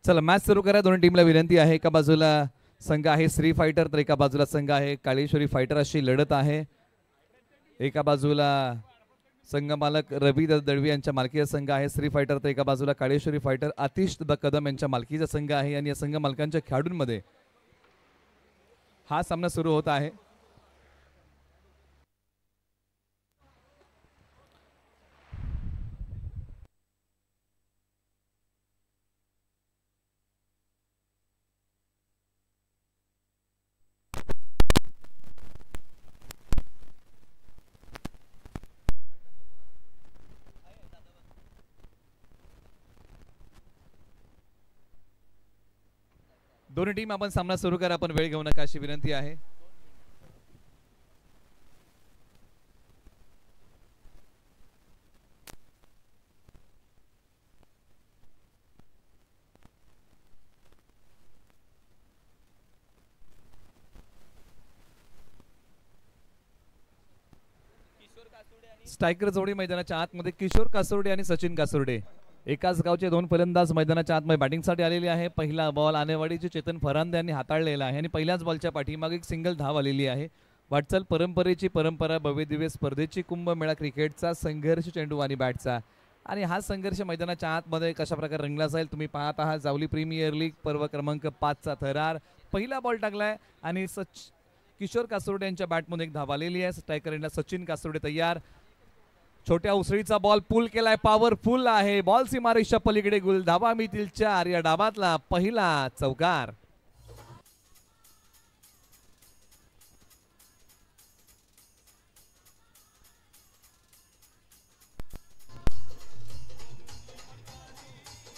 चला मॅच सुरू करा. दोन्ही टीमला विनंती आहे. एका बाजूला संघ आहे श्री फायटर तर एका बाजूला संघ आहे काळेश्वरी फायटर अशी लढत आहे. एका बाजूला संघ मालक रवी दळवी यांच्या मालकीचा संघ आहे श्री फायटर तर एका बाजूला काळेश्वरी फायटर आतिश कदम यांच्या मालकीचा संघ आहे. आणि या संघ मालकांच्या खेळाडूंमध्ये हा सामना सुरू होत आहे. दोन्ही टीम आपण सामना सुरू करा. आपण वेळ घेऊ नका अशी विनंती आहे. स्ट्रायकर जोडी मैदानाच्या आतमध्ये किशोर कासोर्डे आणि सचिन कासोर्डे एकाच गावचे दोन फलंदाज मैदानाच्या आतमध्ये बॅटिंगसाठी आलेले आहे. पहिला बॉल आनेवाडीचे चेतन फरांदे यांनी हाताळलेला आहे आणि पहिल्याच बॉलच्या पाठीमागे एक सिंगल धाव आलेली आहे. वाटचाल परंपरेची परंपरा भव्य दिव्य स्पर्धेची कुंभमेळा क्रिकेटचा संघर्ष चेंडू आणि बॅटचा आणि हा संघर्ष मैदानाच्या आतमध्ये कशा प्रकारे रंगला जाईल तुम्ही पाहत आहात. जावली प्रीमियर लीग पर्व क्रमांक 5चा थरार पहिला बॉल टाकलाय आणि किशोर कासोर्डे यांच्या बॅटमध्ये एक धाव आलेली आहे. स्ट्रायकर सचिन कासोर्डे तयार. छोट्या उसळीचा बॉल पुल केलाय पॉवरफुल आहे. बॉल सीमारेषा पलीकडे गुल धावा मिळतील 4 या डाबातला पहिला चौकार.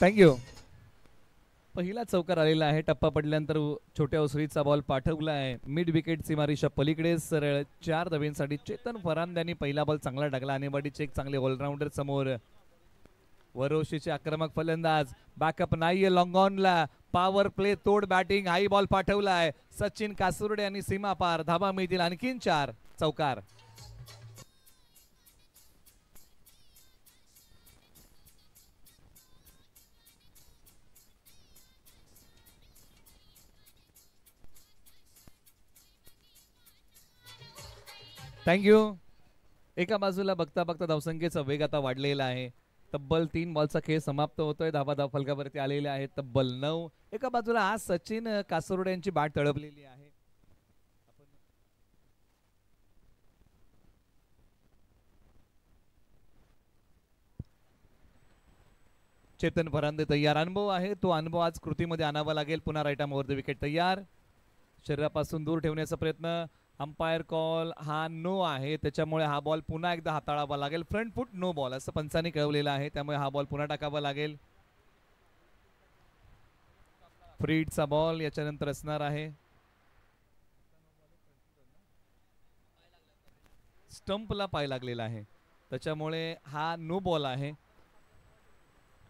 थँक्यू. पहिला चौकार आलेला आहे. टप्पा पडल्यानंतर छोट्या उसळीचा बॉल पाठवला आहे मिड विकेट सीमारेषा पलीकडे सरळ 4 धावांसाठी चेतन फरांदे यांनी पहिला बॉल चांगला टाकला. आणेवाडीचे एक चांगले ऑलराऊंडर समोर वरोशीचे आक्रमक फलंदाज बॅकअप नाहीये लॉंग ऑनला पॉवर प्ले तोड बॅटिंग हाई बॉल पाठवलाय सचिन कासुर्डे यांनी सीमा पार धाबा मिळतील आणखीन 4 चौकार. थँक्यू. एका बाजूला बघता बघता धावसंख्येचा वेग आता वाढलेला आहे. तब्बल 3 बॉलचा खेळ समाप्त होतोय. धावा फलकावरती आलेले आहेत तब्बल 9. एका बाजूला आज सचिन कासोर्डे यांची बॅट तळपलेली आहे. चेतन फरांदे तयार. अनुभव आहे तो अनुभव आज कृतीमध्ये आणावा लागेल. पुन्हा right arm over the wicket तयार. शरीरापासून दूर ठेवण्याचा प्रयत्न. अंपायर कॉल हा नो आहे त्याच्यामुळे हा बॉल पुन्हा एकदा हाताळावा लागेल. फ्रंट फुट नो बॉल असं पंचांनी कळवलेलं आहे त्यामुळे हा बॉल पुन्हा टाकावा लागेल. फ्रीडचा बॉल याच्यानंतर असणार आहे. स्टंपला पाय लागलेला आहे त्याच्यामुळे हा नो बॉल आहे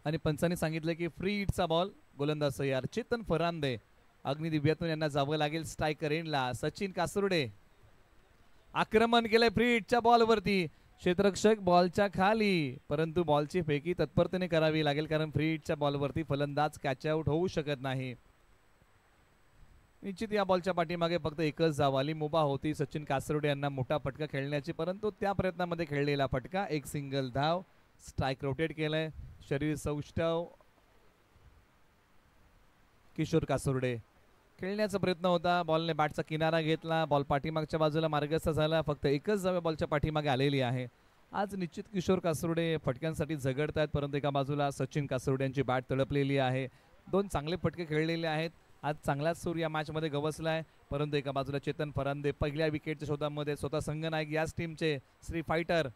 आणि पंचांनी सांगितलं की फ्री हिटचा बॉल. गोलंदाज तयार. चेतन फरांदे अग्निदिव्यातून यांना जावं लागेल स्ट्रायकर एंडला. सचिन कासुर्डे आक्रमण केलंय फ्री हिटच्या बॉलवरती. क्षेत्ररक्षक बॉलच्या खाली परंतु बॉलची फेकी तत्परतेने करावी लागेल कारण फ्री हिटच्या बॉलवरती फलंदाज कॅच आउट होऊ शकत नाही. निश्चित या बॉलच्या पाठीमागे फक्त एकच धाव आली. मुभा होती सचिन कासुर्डे यांना मोठा फटका खेळण्याची परंतु त्या प्रयत्नामध्ये खेळलेला फटका एक सिंगल धाव. स्ट्राइक रोटेट केलंय. शरीर सौष्ठव किशोर कासुर्डे खेळण्याचा प्रयत्न होता. बॉलने बॅटचा किनारा घेतला. बॉल पाठीमागच्या बाजूला मार्गस्थ झाला. फक्त एकच धाव बॉलच्या पाठीमागे आलेली आहे. आज निश्चित किशोर कासुर्डे फटक्यांसाठी झगडतायत परंतु एका बाजूला सचिन कासुर्डे यांची बॅट तडपलेली आहे. 2 चांगले फटके खेळलेले आहेत. आज चांगलाच सूर या मॅच मध्ये गवसलाय परंतु एका बाजूला चेतन फरांदे पहिल्या विकेटच्या शोधामध्ये स्वतः संघनायक याच टीमचे श्री फायटर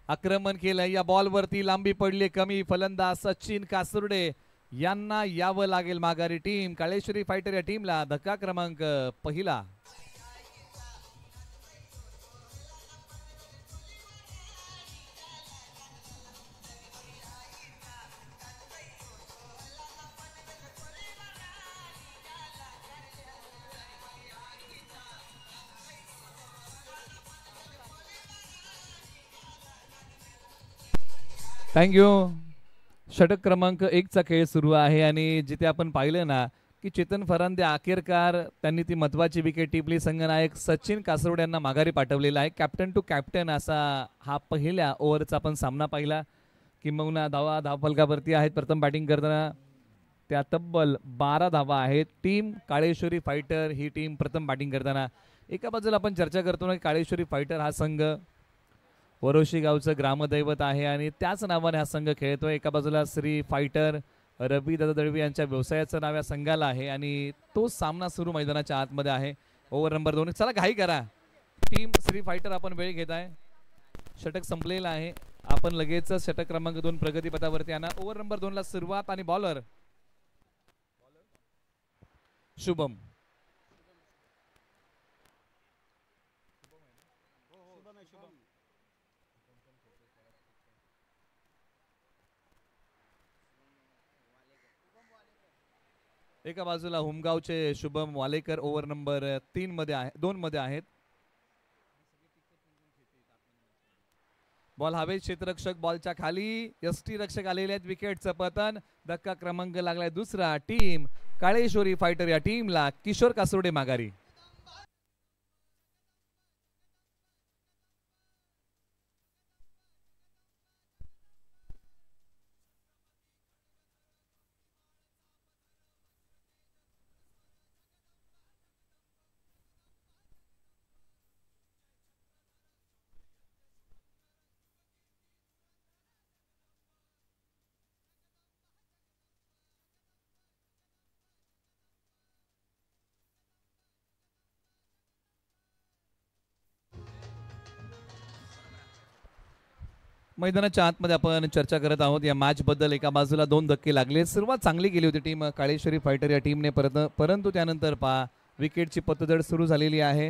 आक्रमण केलंय. या बॉलवरती लांबी पडली कमी. फलंदाज सचिन कासुर्डे यांना यावं लागेल माघारी. टीम काळेश्वरी फायटर या टीमला धक्का क्रमांक पहिला. थँक्यू. षटक क्रमांक 1चा खेळ सुरू आहे आणि जिथे आपण पाहिलं ना की चेतन फरांदे अखेरकार त्यांनी ती महत्वाची विकेट टिपली. संघनायक सचिन कासरवडे यांना माघारी पाठवलेला आहे. कॅप्टन टू कॅप्टन असा हा पहिल्या ओव्हरचा आपण सामना पाहिला. किंबहुना धावफलकावरती आहेत प्रथम बॅटिंग करताना त्या तब्बल 12 धावा आहेत. टीम काळेश्वरी फायटर ही टीम प्रथम बॅटिंग करताना. एका बाजूला आपण चर्चा करतो ना काळेश्वरी फायटर हा संघ वरोशी गावचं ग्रामदैवत आहे आणि त्याच नावाने हा संघ खेळतोय. एका बाजूला श्री फायटर रवी दादा दळवी यांच्या व्यवसायाचं नाव या संघाला आहे आणि तो सामना सुरू मैदानाच्या आतमध्ये आहे. Over number 2. चला घाई करा टीम श्री फायटर, आपण वेळ घेत आहे. षटक संपलेला आहे. आपण लगेच षटक क्रमांक 2 प्रगतीपथावरती आणा. ओव्हर नंबर 2 ला सुरुवात आणि बॉलर शुभम. एका बाजूला हुमगावचे शुभम वालेकर ओव्हर नंबर 3 मध्ये आहे, 2 मध्ये आहेत. बॉल हवेत, क्षेत्ररक्षक बॉलच्या खाली, यष्टी रक्षक आलेले आहेत. विकेटचं पतन, धक्का क्रमांक लागलाय दुसरा. टीम काळेश्वरी फायटर या टीमला किशोर कासोडे माघारी. मैदानाच्या आतमध्ये आपण चर्चा करत आहोत या मॅच बद्दल. एका बाजूला 2 धक्के लागले. सुरुवात चांगली केली होती टीम काळेश्वरी फायटर या टीमने, परंतु त्यानंतर विकेटची पतझड सुरू झालेली आहे.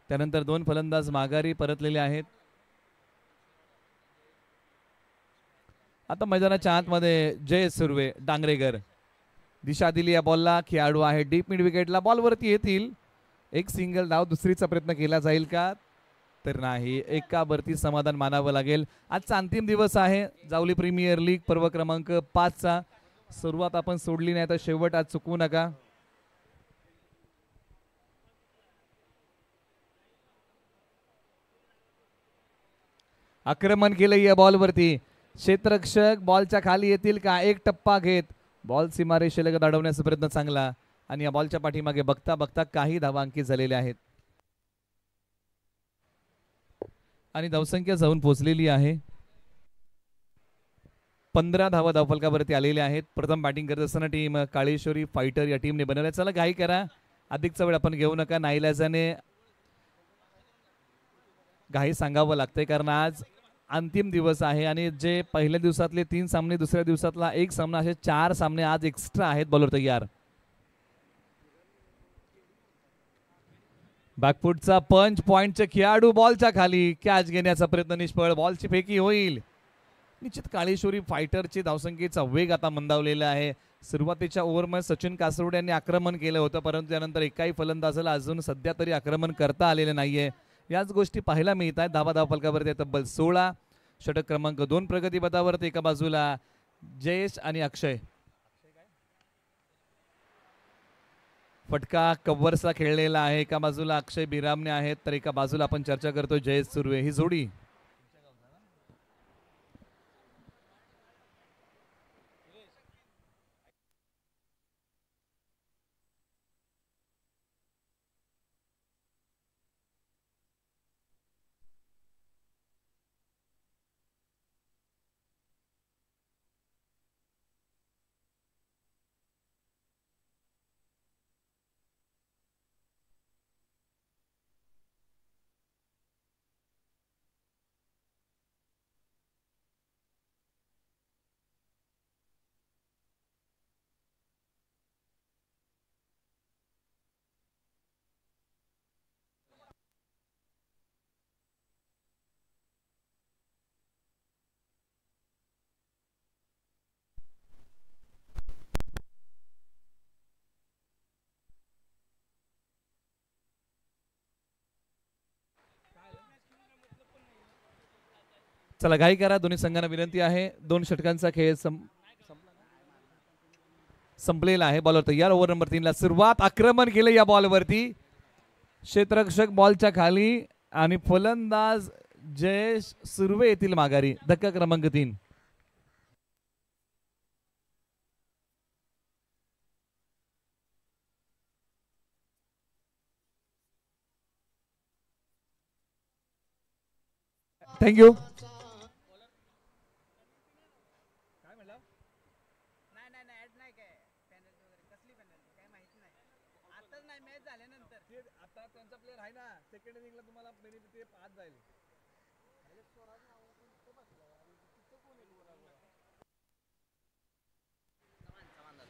त्यानंतर 2 फलंदाज माघारी परतलेले आहेत. आता मैदानाच्या आतमध्ये जय सुर्वे डांगरेकर दिशा दिली या बॉलला. खेळाडू आहे डीप मिड विकेटला, बॉलवरती येतील. एक सिंगल धाव, दुसरीचा प्रयत्न केला जाईल का, तर नाही. एकावरती समाधान मानावं लागेल. आजचा अंतिम दिवस आहे जावली प्रीमियर लीग पर्व क्रमांक 5चा. सुरुवात आपण सोडली नाही तर शेवट आज चुकवू नका. आक्रमण केलं या बॉलवरती. क्षेत्ररक्षक बॉलच्या खाली येतील का, एक टप्पा घेत बॉल सीमारेषेलगत अडवण्याचा प्रयत्न चांगला आणि या बॉलच्या पाठीमागे बघता बघता काही धावा अंकित झालेल्या आहेत आणि धावसंख्या जाऊन पोहोचलेली आहे 15 धावा धावफलकावरती आलेल्या आहेत. प्रथम बॅटिंग करत असताना टीम काळेश्वरी फायटर या टीमने बनवल्या. चला घाई करा, अधिकचा वेळ आपण घेऊ नका. नाईलाजाने घाई सांगावं लागतंय कारण आज अंतिम दिवस आहे आणि जे पहिल्या दिवसातले 3 सामने, दुसऱ्या दिवसातला 1 सामना, असे 4 सामने आज एक्स्ट्रा आहेत. बॉलर तयार. बॅकफुटचा पंच, पॉइंटचे खेळाडू बॉलच्या खाली, कॅच घेण्याचा प्रयत्न निष्फळ. बॉलची फेकी होईल. निश्चित काळेश्वरी फायटरची धावसंख्येचा वेग आता मंदावलेला आहे. सुरुवातीच्या ओव्हरमध्ये सचिन कासरवडे यांनी आक्रमण केलं होतं, परंतु त्यानंतर एकाही फलंदाजाला अजून सध्या तरी आक्रमण करता आलेलं नाहीये. याच गोष्टी पाहायला मिळत आहेत. धावफलकावरती तब्बल 16. षटक क्रमांक 2 प्रगतीपथावरती. एका बाजूला जयेश आणि अक्षय. फटका कव्हरचा खेळलेला आहे. एका बाजूला अक्षय बिरामने आहेत तर एका बाजूला आपण चर्चा करतो जयेश सुर्वे. ही जोडी चला घाई करा, दोन्ही संघांना विनंती आहे. 2 षटकांचा खेळ संपलेला आहे. बॉलवर तयार. ओव्हर नंबर 3 ला सुरुवात. आक्रमण केलं या बॉलवरती. क्षेत्ररक्षक बॉलच्या खाली आणि फलंदाज जयेश सुर्वे येथील माघारी. धक्का क्रमांक 3. थँक्यू.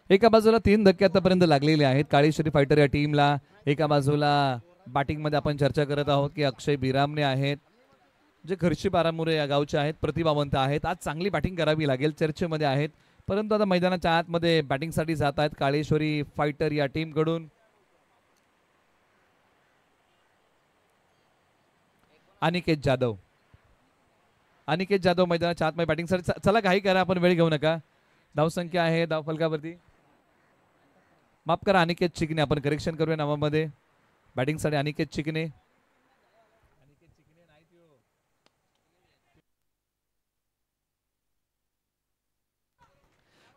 एका बाजूला 3 धक्के आतापर्यंत लागलेले आहेत काळेश्वरी फायटर या टीमला. एका बाजूला बॅटिंग मध्ये आपण चर्चा करत आहोत की अक्षय बिरामणे आहेत, जे खर्शी बारामुरे या गावचे आहेत, प्रतिभावंत आहेत. आज चांगली बॅटिंग करावी लागेल, चर्चेमध्ये आहेत. परंतु आता मैदानाच्या आतमध्ये बॅटिंगसाठी जात आहेत काळेश्वरी फायटर या टीम कडून. अनिकेत जाधव मैदानाच्या आतमध्ये बॅटिंगसाठी. चला घाई करा, आपण वेळ घेऊ नका. धावसंख्या आहे धाव फलकावरती. माफ करा, अनिकेत चिकणे. आपण करेक्शन करूया नावामध्ये. बॅटिंगसाठी अनिकेत चिकणे.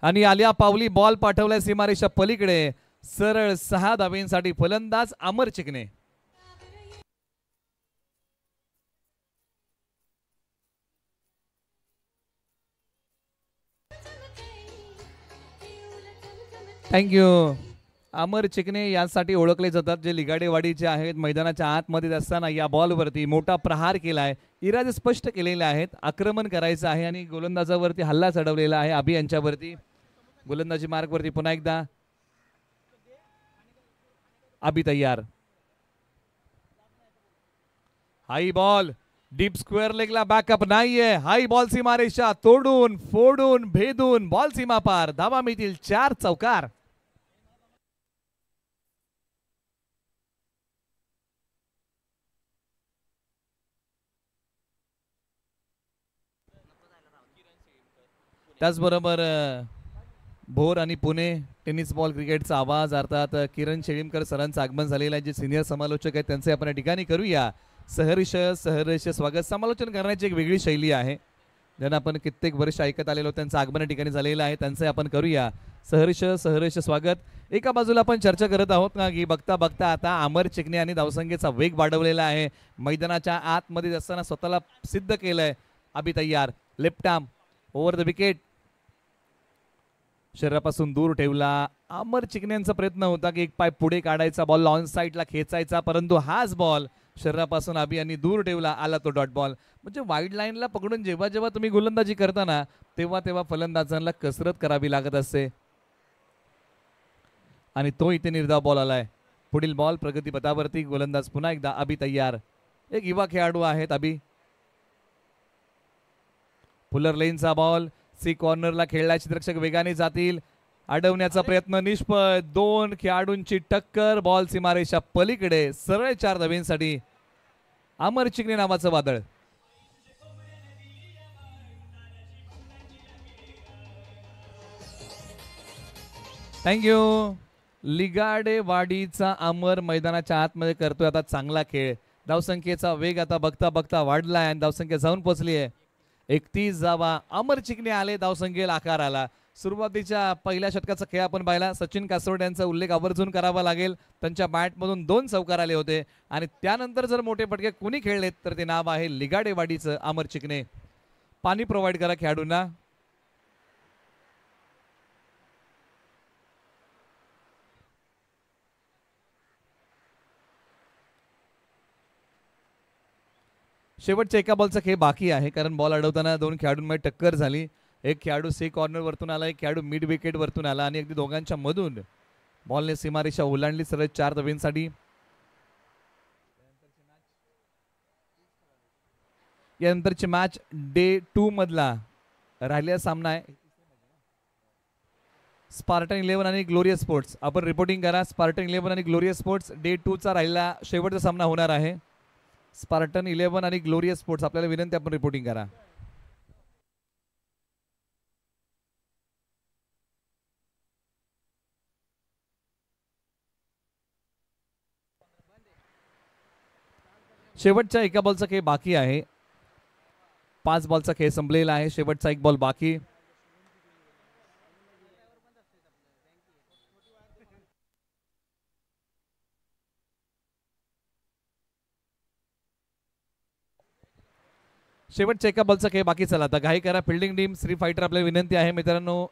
आणि आलिया पावली बॉल पाठवलाय सीमारेषा पलीकडे. सरळ 6 धावेंसाठी फलंदाज अमर चिकणे. थँक्यू. अमर चिकणे यासाठी ओळखले जातात, जे लिगाडेवाडीचे आहेत. मैदानाच्या आतमध्ये असताना या बॉलवरती मोठा प्रहार केलाय. इरादे स्पष्ट केलेले आहेत. आक्रमण करायचं आहे आणि गोलंदाजावरती हल्ला चढवलेला आहे अभि यांच्यावरती. गोलंदाजी मार्गवरती पुन्हा एकदा अभि तयार. हाई बॉल डीप स्क्वेअर लेगला बॅकअप नाहीये. हाई बॉल सीमारेषा तोडून फोडून भेदून बॉल सीमा पार. धावा मिळतील 4 चौकार. त्याचबरोबर भोर आणि पुणे टेनिस बॉल क्रिकेटचा आवाज अर्थात किरण शेळीमकर सरांचं आगमन झालेलं आहे, जे सिनियर समालोचक आहेत. त्यांचे आपण या ठिकाणी करूया सहर्ष स्वागत. समालोचन करण्याची एक वेगळी शैली आहे, ज्यांना आपण कित्येक वर्ष ऐकत आलेलो. त्यांचं आगमन या ठिकाणी झालेलं आहे, त्यांचे आपण करूया सहर्ष स्वागत. एका बाजूला आपण चर्चा करत आहोत ना की बघता बघता आता अमर चिकणे यांनी धावसंख्येचा वेग वाढवलेला आहे. मैदानाच्या आतमध्ये असताना स्वतःला सिद्ध केलंय. अभि तयार. Left arm over the wicket. शरीरापासून दूर ठेवला. अमर चिकण्यांचा प्रयत्न होता की एक पाय पुढे काढायचा, बॉल ऑन साईडला खेचायचा, परंतु हाच बॉल शरीरापासून अभि यांनी दूर ठेवला. आला तो डॉट बॉल. म्हणजे वाईड लाईनला पकडून जेव्हा जेव्हा तुम्ही गोलंदाजी करताना तेव्हा तेव्हा फलंदाजांना कसरत करावी लागत असते. आणि तो इथे निर्धाव बॉल आलाय. पुढील बॉल प्रगतीपथावरती. गोलंदाज पुन्हा एकदा अभि तयार. एक युवा खेळाडू आहेत अभि. फुलर लेनचा बॉल सी कॉर्नरला खेळला. क्षेत्ररक्षक वेगाने जातील. अडवण्याचा प्रयत्न निष्फळ. 2 खेळाडूंची टक्कर. बॉल सीमारेषा पलीकडे. सरळ 4 धावेंसाठी अमर चिकणे नावाचं वादळ. थँक्यू. लिगाडेवाडीचा अमर मैदानाच्या आतमध्ये करतोय आता चांगला खेळ. धावसंख्येचा वेग आता बघता बघता वाढलाय आणि धावसंख्या जाऊन पोहोचली आहे 31 धावा. अमर चिकणे आले. धावसंख्येला आकार आला. सुरुवातीच्या पहिल्या षटकाचा खेळ आपण पाहिला. सचिन कासोड यांचा उल्लेख आवर्जून करावा लागेल. त्यांच्या बॅटमधून 2 चौकार आले होते आणि त्यानंतर जर मोठे फटके कुणी खेळलेत तर ते नाव आहे लिगाडेवाडीचं अमर चिकणे. पाणी प्रोव्हाइड करा खेळाडूंना. शेवटच्या एका बॉलचा खेळ बाकी आहे, कारण बॉल अडवताना 2 खेळाडूंमध्ये टक्कर झाली. एक खेळाडू सी कॉर्नर वरतून आला, एक खेळाडू मिड विकेट वरतून आला आणि अगदी दोघांच्या मधून बॉलने सीमारेषा ओलांडली. सरळ 4 धावेंसाठी. यानंतरची मॅच डे 2 मधला राहिलेला सामना आहे स्पार्टन 11 आणि ग्लोरियस स्पोर्ट्स. आपण रिपोर्टिंग करा. स्पार्टन 11 आणि ग्लोरियस स्पोर्ट्स डे 2 चा राहिलेला शेवटचा सामना होणार आहे. स्पार्टन 11 आणि ग्लोरियस स्पोर्ट्स. आपल्याला विनंती, आपण रिपोर्टिंग करा. शेवटच्या एका बॉलचा खेळ बाकी आहे. 5 बॉलचा खेळ संपलेला आहे. शेवटचा एक बॉल बाकी. शेवटच्या एका बॉलचा खेळ बाकी. चला आता घाई करा फिल्डिंग टीम श्री फायटर आपल्याला विनंती आहे मित्रांनो,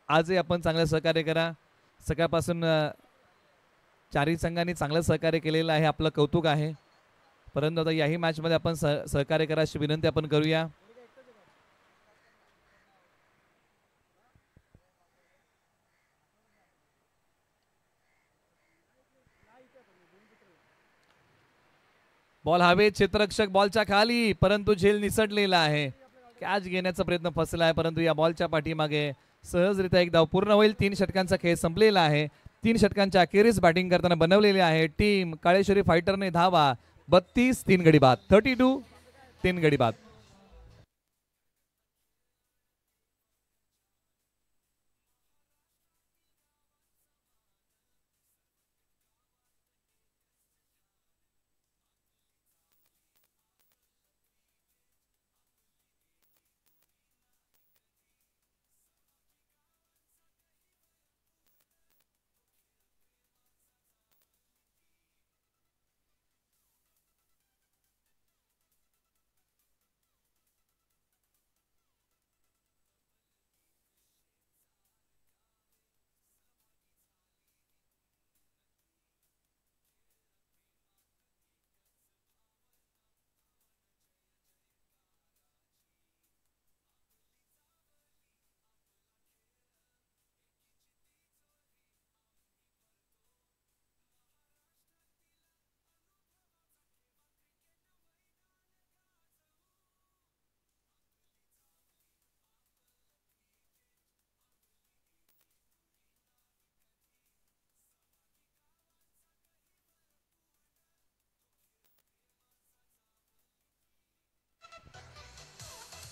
आजही आपण चांगलं सहकार्य करा. सकाळपासून चारही संघांनी चांगलं सहकार्य केलेलं आहे, आपलं कौतुक आहे. परंतु आता याही मॅचमध्ये आपण सहकार्य करा अशी विनंती आपण करूया. बॉल हवे, क्षेत्ररक्षक बॉलच्या खाली, परंतु झेल निसटलेला आहे. कॅच घेण्याचा प्रयत्न फसला आहे, परंतु या बॉलच्या पाठीमागे सहजरित्या एक धाव पूर्ण होईल. 3 षटकांचा खेळ संपलेला आहे. 3 षटकांच्या अखेरीस बॅटिंग करताना बनवलेले आहे टीम काळेश्वरी फायटरने धावा 32, 3 गडी बाद. 32, 3 गडी बाद.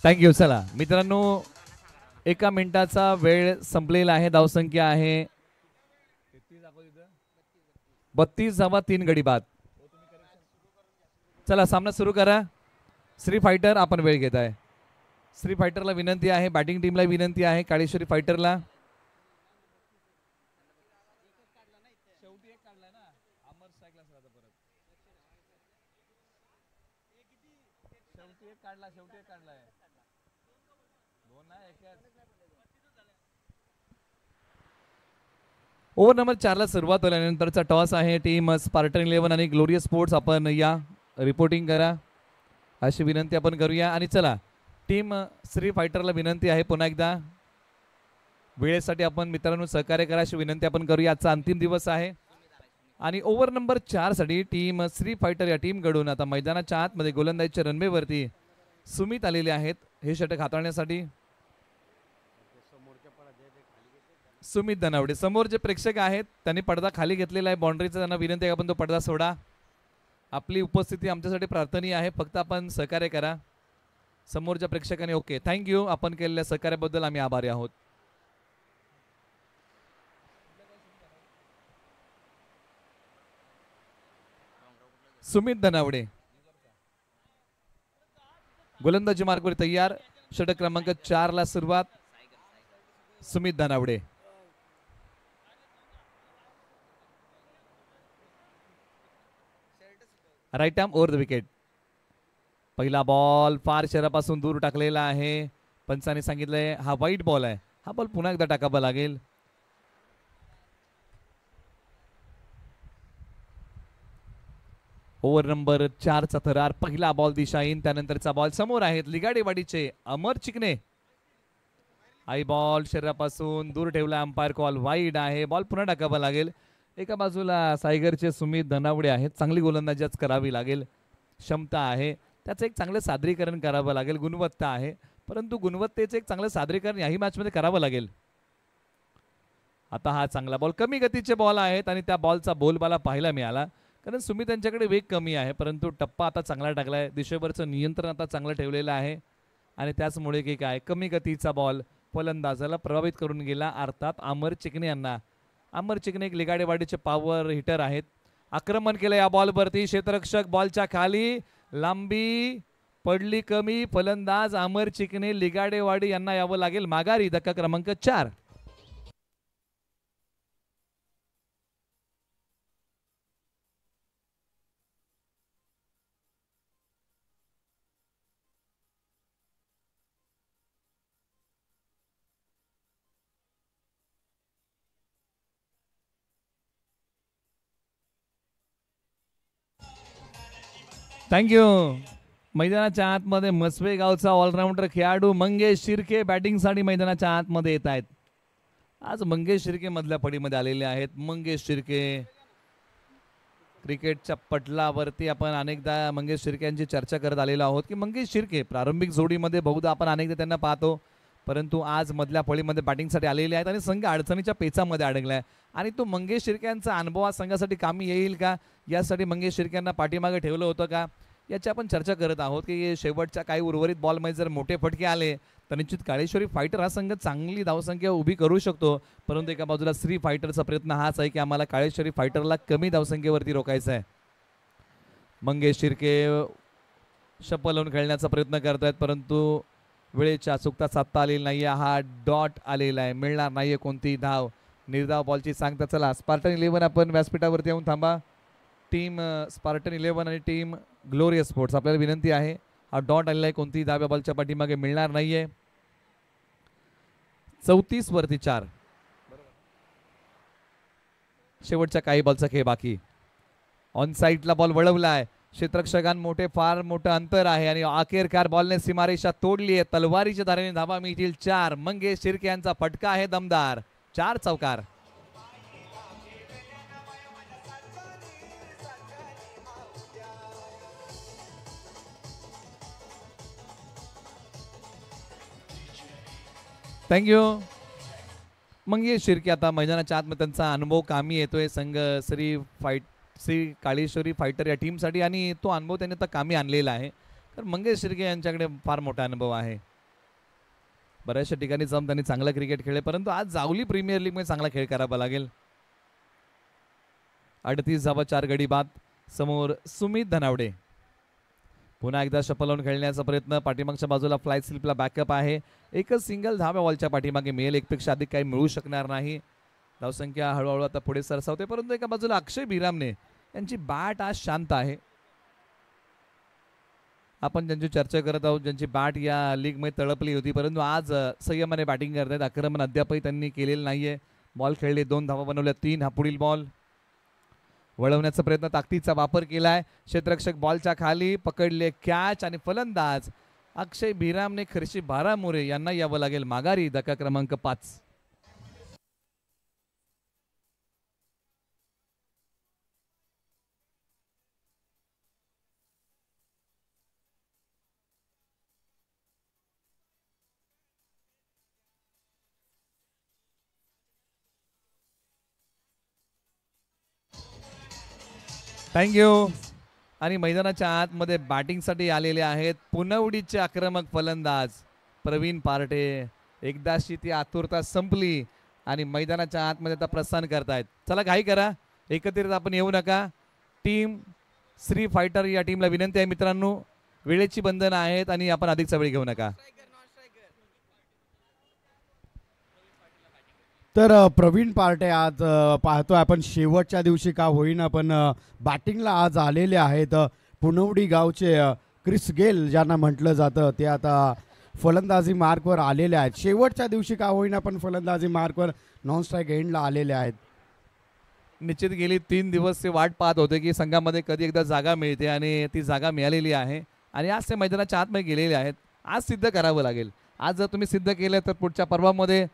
थँक्यू. चला मित्रांनो, 1 मिनिटाचा वेळ संपलेला आहे. धावसंख्या आहे 32 धावा, 3 गडी बाद. चला सामना सुरू करा. श्री फायटर आपण वेळ घेत आहे. श्री फायटरला विनंती आहे, बॅटिंग टीमला विनंती आहे, काळेश्वरी फायटरला. ओव्हर नंबर 4 ला सुरुवात होल्यानंतरचा टॉस आहे. टीम स्पार्टन 11 आणि ग्लोरियस स्पोर्ट्स आपण या रिपोर्टिंग करा अशी विनंती आपण करूया. आणि चला टीम श्री फायटरला विनंती आहे पुन्हा एकदा वेळेसाठी आपण मित्रांनो सहकार्य करा अशी विनंती आपण करूया. आजचा अंतिम दिवस आहे आणि ओव्हर नंबर 4 साठी टीम श्री फायटर या टीमकडून आता मैदानाच्या आतमध्ये गोलंदाजीच्या रनवेवरती सुमित आलेले आहेत हे षटक हाताळण्यासाठी. सुमित धनावडे समोर जे प्रेक्षक आहेत त्यांनी पडदा खाली घेतलेला आहे बाउंड्रीचा. त्यांना विनंती आहे आपण तो पडदा सोडा. आपली उपस्थिती आमच्यासाठी प्रार्थनीय आहे, फक्त आपण सहकार्य करा. समोरच्या प्रेक्षकांनी ओके, थँक्यू. आपण केलेल्या सहकार्याबद्दल आम्ही आभारी आहोत. सुमित धनावडे गोलंदाजी मार्गवर तयार. षटक क्रमांक 4 ला सुरुवात. Sumit Dhanawade right arm over the wicket. पहिला बॉल फार शहरापासून दूर टाकलेला आहे. पंचाने सांगितलंय हा वाईट बॉल आहे. हा बॉल पुन्हा एकदा टाकावा लागेल. ओव्हर नंबर 4 चा थरार. पहिला बॉल दिशाहीन, त्यानंतरचा बॉल समोर आहेत लिगाडेवाडीचे अमर चिकणे. आई बॉल शरीरापासून दूर ठेवला. अंपायर कॉल वाईड आहे. बॉल पुन्हा टाकावा लागेल. एका बाजूला सायगरचे सुमित धनावडे आहेत, चांगली गोलंदाजी करावी लागेल, क्षमता आहे, त्याचं एक चांगलं सादरीकरण करावं लागेल, गुणवत्ता आहे, परंतु गुणवत्तेचं एक चांगलं सादरीकरण याही मॅचमध्ये करावं लागेल. आता हा चांगला बॉल, कमी गतीचे बॉल आहेत आणि त्या बॉलचा बोलबाला पाहायला मिळाला, कारण सुमित यांच्याकडे वेग कमी आहे, परंतु टप्पा आता चांगला टाकलाय, दिशेवरचं नियंत्रण आता चांगलं ठेवलेलं आहे आणि त्याचमुळे की काय कमी गतीचा बॉल फलंदाजाला प्रभावित करून गेला, अर्थात अमर चिकणे यांना. अमर चिकणे एक लिगाडेवाडीचे पॉवर हिटर आहेत आक्रमण केलं या बॉलवरती, क्षेत्ररक्षक बॉलच्या खाली, लांबी पडली कमी, फलंदाज अमर चिकणे लिगाडेवाडी यांना यावं लागेल माघारी. धक्का क्रमांक 4. थँक्यू. मैदानाच्या आतमध्ये मसवे गावचा ऑलराऊंडर खेळाडू मंगेश शिर्के बॅटिंगसाठी मैदानाच्या आतमध्ये येत आहेत. आज मंगेश शिर्के मधल्या फळीमध्ये आलेले आहेत. मंगेश शिर्के क्रिकेटच्या पटलावरती आपण अनेकदा मंगेश शिर्के यांची चर्चा करत आलेलो आहोत की मंगेश शिर्के प्रारंभिक जोडीमध्ये बहुधा आपण अनेकदा त्यांना पाहतो, परंतु आज मधल्या फळीमध्ये बॅटिंगसाठी आलेले आहेत आणि संघ अडचणीच्या पेचामध्ये अडकलाय. आणि तो मंगेश शिर्के यांचा अनुभव आज संघासाठी कामी येईल का, यासाठी मंगेश शिर्के यांना पाठीमागे ठेवलं होतं का, याची आपण चर्चा करत आहोत की शेवटच्या काही उर्वरित बॉलमध्ये जर मोठे फटके आले तर निश्चित काळेश्वरी फायटर हा संघ चांगली धावसंख्या उभी करू शकतो. परंतु एका बाजूला श्री फायटरचा प्रयत्न हाच आहे की आम्हाला काळेश्वरी फायटरला कमी धावसंख्येवरती रोखायचं आहे. मंगेश शिर्के शपल लावून खेळण्याचा प्रयत्न करत आहेत, परंतु वेळेची अचूकता साधता आलेली नाही आहे. हा डॉट आलेला आहे, मिळणार नाही आहे कोणतीही धाव. निर्धाव बॉलची सांगता. चला स्पार्टन 11 आपण व्यासपीठावरती येऊन थांबा. टीम स्पार्टन 11 आणि टीम ग्लोरियस स्पोर्ट्स आपल्याला विनंती आहे, हा डॉट आलेला आहे, कोणतीही धाव या बॉलच्या पाठीमागे मिळणार नाहीये. 34 वरती 4. शेवटच्या काही बॉलचा खेळ बाकी. ऑन साईडला बॉल वळवलाय, क्षेत्ररक्षकां मोठे फार मोठं अंतर आहे आणि अखेरकार बॉलने सीमारेषा तोडली आहे. तलवारीच्या धारेने धावा मिळतील 4. मंगेश शिर्के यांचा फटका आहे दमदार. 4 चौकार. थँक्यू. मंगेश शिर्के आता मैदानाच्या आतमध्ये त्यांचा अनुभव कामी येतोय संघ श्री काळेश्वरी फायटर या टीमसाठी आणि तो अनुभव त्यांनी आता कामी आणलेला आहे. तर मंगेश शिर्के यांच्याकडे फार मोठा अनुभव आहे. बऱ्याचशा ठिकाणी जाऊन त्यांनी चांगला क्रिकेट खेळले, परंतु आज जावली प्रीमियर लीग मध्ये चांगला खेळ करावा लागेल. 38 धावा 4 गडी बाद. समोर सुमित धनावडे. पुन्हा एकदा शपल लावून खेळण्याचा प्रयत्न. पाठीमागच्या बाजूला फ्लाय स्लिपला बॅकअप आहे. एकच सिंगल धाव बॉलच्या पाठीमागे मिळेल, एकपेक्षा अधिक काही मिळू शकणार नाही. धावसंख्या हळूहळू आता पुढे सरसावते, परंतु एका बाजूला अक्षय बिरामने यांची बॅट आज शांत आहे. आपण ज्यांची चर्चा करत आहोत, ज्यांची बॅट या लीग मध्ये तळपली होती, परंतु आज संयमाने बॅटिंग करत आहेत. आक्रमण अद्यापही त्यांनी केलेलं नाहीये. बॉल खेळले, 2 धावा बनवल्या, 3 हा पुढील बॉल. वळवण्याचा प्रयत्न, ताकदीचा वापर केलाय. क्षेत्ररक्षक बॉलच्या खाली, पकडले कॅच आणि फलंदाज अक्षय बिरामने खर्शी बारामुरे यांना यावं लागेल माघारी. धक्का क्रमांक 5. थँक्यू. आणि मैदानाच्या आतमध्ये बॅटिंगसाठी आलेले आहेत पुनवडीचे आक्रमक फलंदाज प्रवीण पार्टे. एकदाशी ती आतुरता संपली आणि मैदानाच्या आतमध्ये आता प्रस्थान करतायत. चला घाई करा, एकत्रित आपण येऊ नका. टीम श्री फायटर या टीमला विनंती आहे मित्रांनो, वेळेची बंधनं आहेत आणि आपण अधिकचा वेळ घेऊ नका. तर प्रवीण पार्टे आज पाहतोय आपण शेवटच्या दिवशी का होईना पण बॅटिंगला आज आलेले आहेत. पुनवडी गावचे क्रिस गेल ज्यांना म्हटलं जातं ते आता फलंदाजी मार्कवर आलेले आहेत. शेवटच्या दिवशी का होईना पण फलंदाजी मार्कवर नॉन स्ट्राईक एंडला आलेले आहेत. निश्चित गेली 3 दिवस ते वाट पाहत होते की संघामध्ये कधी एकदा जागा मिळते आणि ती जागा मिळालेली आहे आणि आज ते मैदानाच्या आतमध्ये गेलेले आहेत. आज सिद्ध करावं लागेल. आज जर तुम्ही सिद्ध केलं तर पुढच्या पर्वामध्ये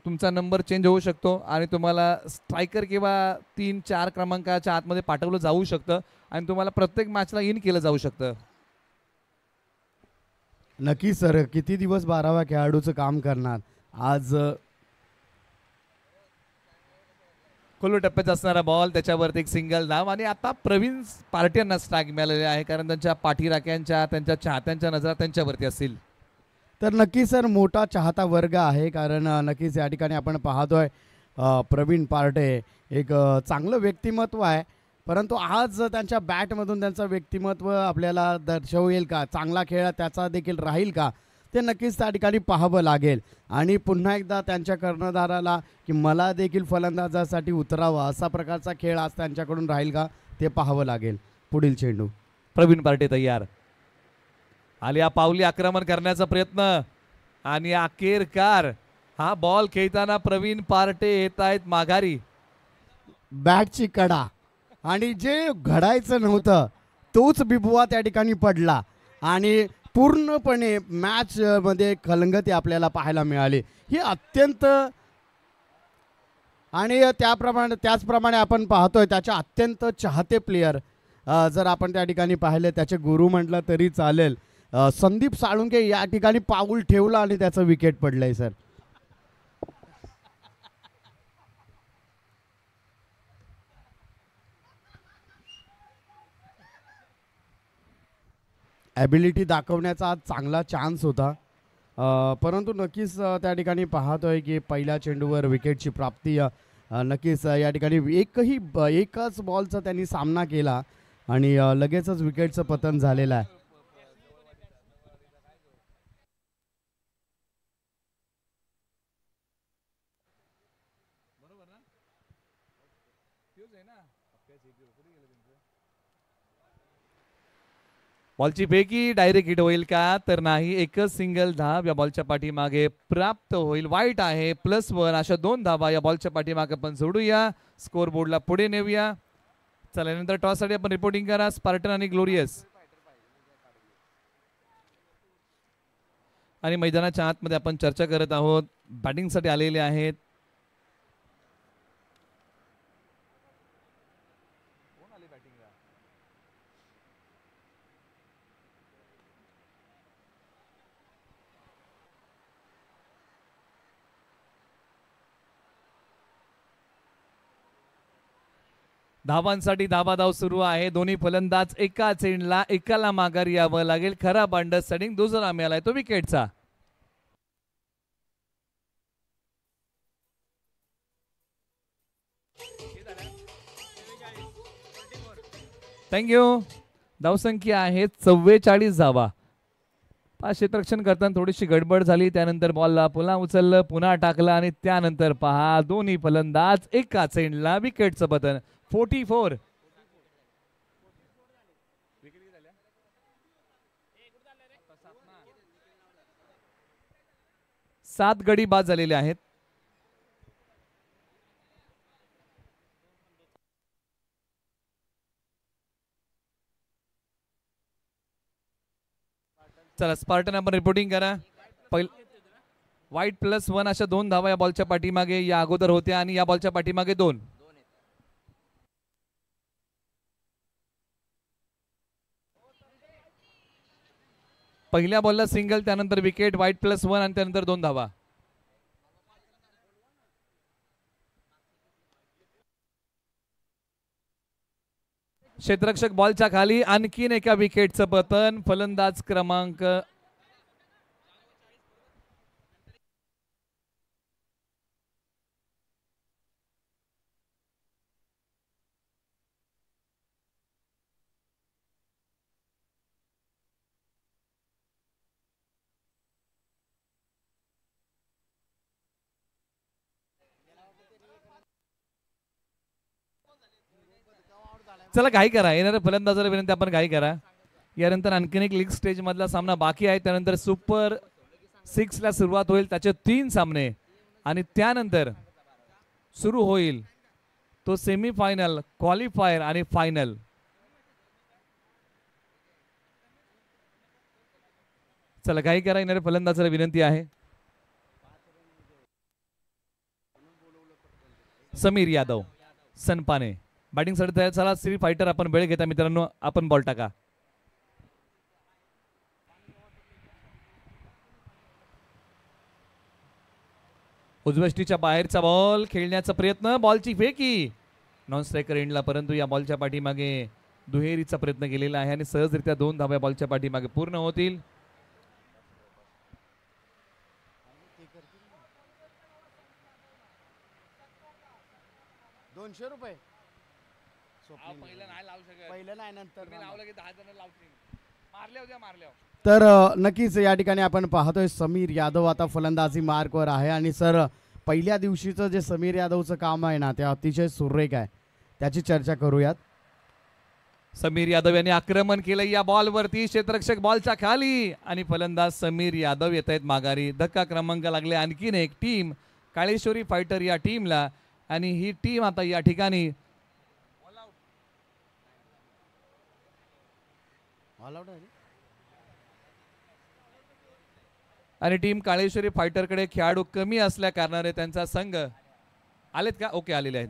तुमचा नंबर चेंज होऊ शकतो आणि तुम्हाला स्ट्रायकर किंवा 3-4 क्रमांकाच्या आतमध्ये पाठवलं जाऊ शकतं आणि तुम्हाला प्रत्येक मॅचला इन केलं जाऊ शकतं. नक्की सर, किती दिवस 12व्या खेळाडूचं काम करणार. आज खोलू टप्प्यात असणारा बॉल, त्याच्यावरती एक सिंगल धाव आणि आता प्रवीण पार्ट्यांना स्ट्राईक मिळालेले आहे कारण त्यांच्या पाठीराख्यांच्या त्यांच्या चाहत्यांच्या नजरा त्यांच्यावरती असतील. तर नक्की सर मोठा चाहता वर्ग आहे कारण नक्कीच या ठिकाणी आपण पाहतोय प्रवीण पार्टे एक चांगलं व्यक्तिमत्व आहे, परंतु आज त्यांच्या बॅटमधून त्यांचं व्यक्तिमत्व आपल्याला दर्शवेल का, चांगला खेळ त्याचा देखील राहील का, ते नक्कीच त्या ठिकाणी पाहावं लागेल. आणि पुन्हा एकदा त्यांच्या कर्णधाराला की मला देखील फलंदाजासाठी उतरावं असा प्रकारचा खेळ आज त्यांच्याकडून राहील का ते पाहावं लागेल. पुढील चेंडू प्रवीण पार्टे तयार. आलिया पावली आक्रमण करण्याचा प्रयत्न आणि अखेरकार हा बॉल खेळताना प्रवीण पार्टे येत आहेत माघारी. बॅटची कडा आणि जे घडायचं नव्हतं तोच बिबुवा त्या ठिकाणी पडला आणि पूर्णपणे मॅच मध्ये कलंगती आपल्याला पाहायला मिळाली. ही अत्यंत आणि त्याचप्रमाणे आपण पाहतोय त्याच्या अत्यंत चाहते प्लेयर जर आपण त्या ठिकाणी पाहिले त्याचे गुरु म्हटलं तरी चालेल, संदीप साळुंके या ठिकाणी पाऊल ठेवलं आणि त्याचं विकेट पडलंय सर. ॲबिलिटी दाखवण्याचा आज चांगला चान्स होता, परंतु नक्कीच त्या ठिकाणी पाहतोय की पहिल्या चेंडूवर विकेटची प्राप्ती नक्कीच या ठिकाणी एकच बॉलचा त्यांनी सामना केला आणि लगेचच विकेटचं पतन झालेलं आहे. बॉलची फेकी डायरेक्ट हिट होईल का, तर नाही. एकच सिंगल धाव या बॉलच्या पाठीमागे प्राप्त होईल. वाईट आहे +1. अशा 2 धावा या बॉलच्या पाठीमागे आपण जोडूया, स्कोर बोर्डला पुढे नेऊया. चला नंतर टॉस साठी आपण रिपोर्टिंग करा. स्पार्टन आणि ग्लोरियस आणि मैदानाच्या आतमध्ये आपण चर्चा करत आहोत. बॅटिंगसाठी आलेले आहेत धावांसाठी धावाधाव सुरू आहे. दोन्ही फलंदाज एका चेंडला एकाला माघारी यावं लागेल. खरा बांडस सेटिंग दुसरा मिळालाय तो विकेटचा. थँक्यू. धावसंख्या आहे 44 धावा. क्षेत्ररक्षण करताना थोडीशी गडबड झाली, त्यानंतर बॉलला पुन्हा उचललं, पुन्हा टाकला आणि त्यानंतर पहा दोन्ही फलंदाज एका चेंडला विकेटचं पतन. 44. सात गडी बाद झालेले आहेत. चला स्पार्टन आपण रिपोर्टिंग करा. वाईट +1 अशा 2 धावा या बॉलच्या पाठीमागे या अगोदर होत्या आणि या बॉलच्या पाठीमागे 2. पहिल्या बॉलला सिंगल, त्यानंतर विकेट, वाईट +1 आणि त्यानंतर 2 धावा. क्षेत्ररक्षक बॉलच्या खाली, आणखीन एका विकेटचं पतन. फलंदाज क्रमांक चला घाई करा. येणाऱ्या फलंदाजाला विनंती आपण घाई करा. यानंतर आणखीन एक लीग स्टेज मधला सामना बाकी आहे. त्यानंतर सुपर 6 ला सुरुवात होईल, त्याचे 3 सामने आणि त्यानंतर सुरू होईल तो सेमीफायनल, क्वालिफायर आणि फायनल. चला घाई करा. येणाऱ्या फलंदाजाला विनंती आहे. समीर यादव, सनपाने बॅटिंग साठी तयार. चला श्री फायटर आपण वेळ घेता मित्रांनो, आपण बॉल टाका. उजव्या बाहेरचा बॉल खेळण्याचा प्रयत्न, बॉलची फेकी नॉन स्ट्रायकर एंडला, परंतु या बॉलच्या पाठीमागे दुहेरीचा प्रयत्न केलेला आहे आणि सहजरित्या 2 धावा बॉलच्या पाठीमागे पूर्ण होतील. ₹200 पहिलं नाही लावू शकत, पहिलं नाही नंतर तुम्ही लावलं की 10 जण लावतील. मारल्या होत्या मारल्या. तर नक्कीच या ठिकाणी आपण पाहतोय समीर यादव आता फलंदाजी मार्कवर आहे आणि सर पहिल्या दिवशीचं जे समीर यादवचं काम आहे ना ते अतिशय सुरेख आहे, त्याची चर्चा करूयात. समीर यादव यांनी आक्रमण केलं या बॉलवरती, क्षेत्ररक्षक बॉलच्या खाली आणि फलंदाज समीर यादव येत आहेत माघारी. धक्का क्रमांक लागले आणखीन एक टीम काळेश्वरी फायटर या टीमला आणि ही टीम आता या ठिकाणी आणि टीम काळेश्वरी फायटरकडे खेळाडू कमी असल्या कारणाने त्यांचा संघ आलेत का? ओके, आलेले आहेत.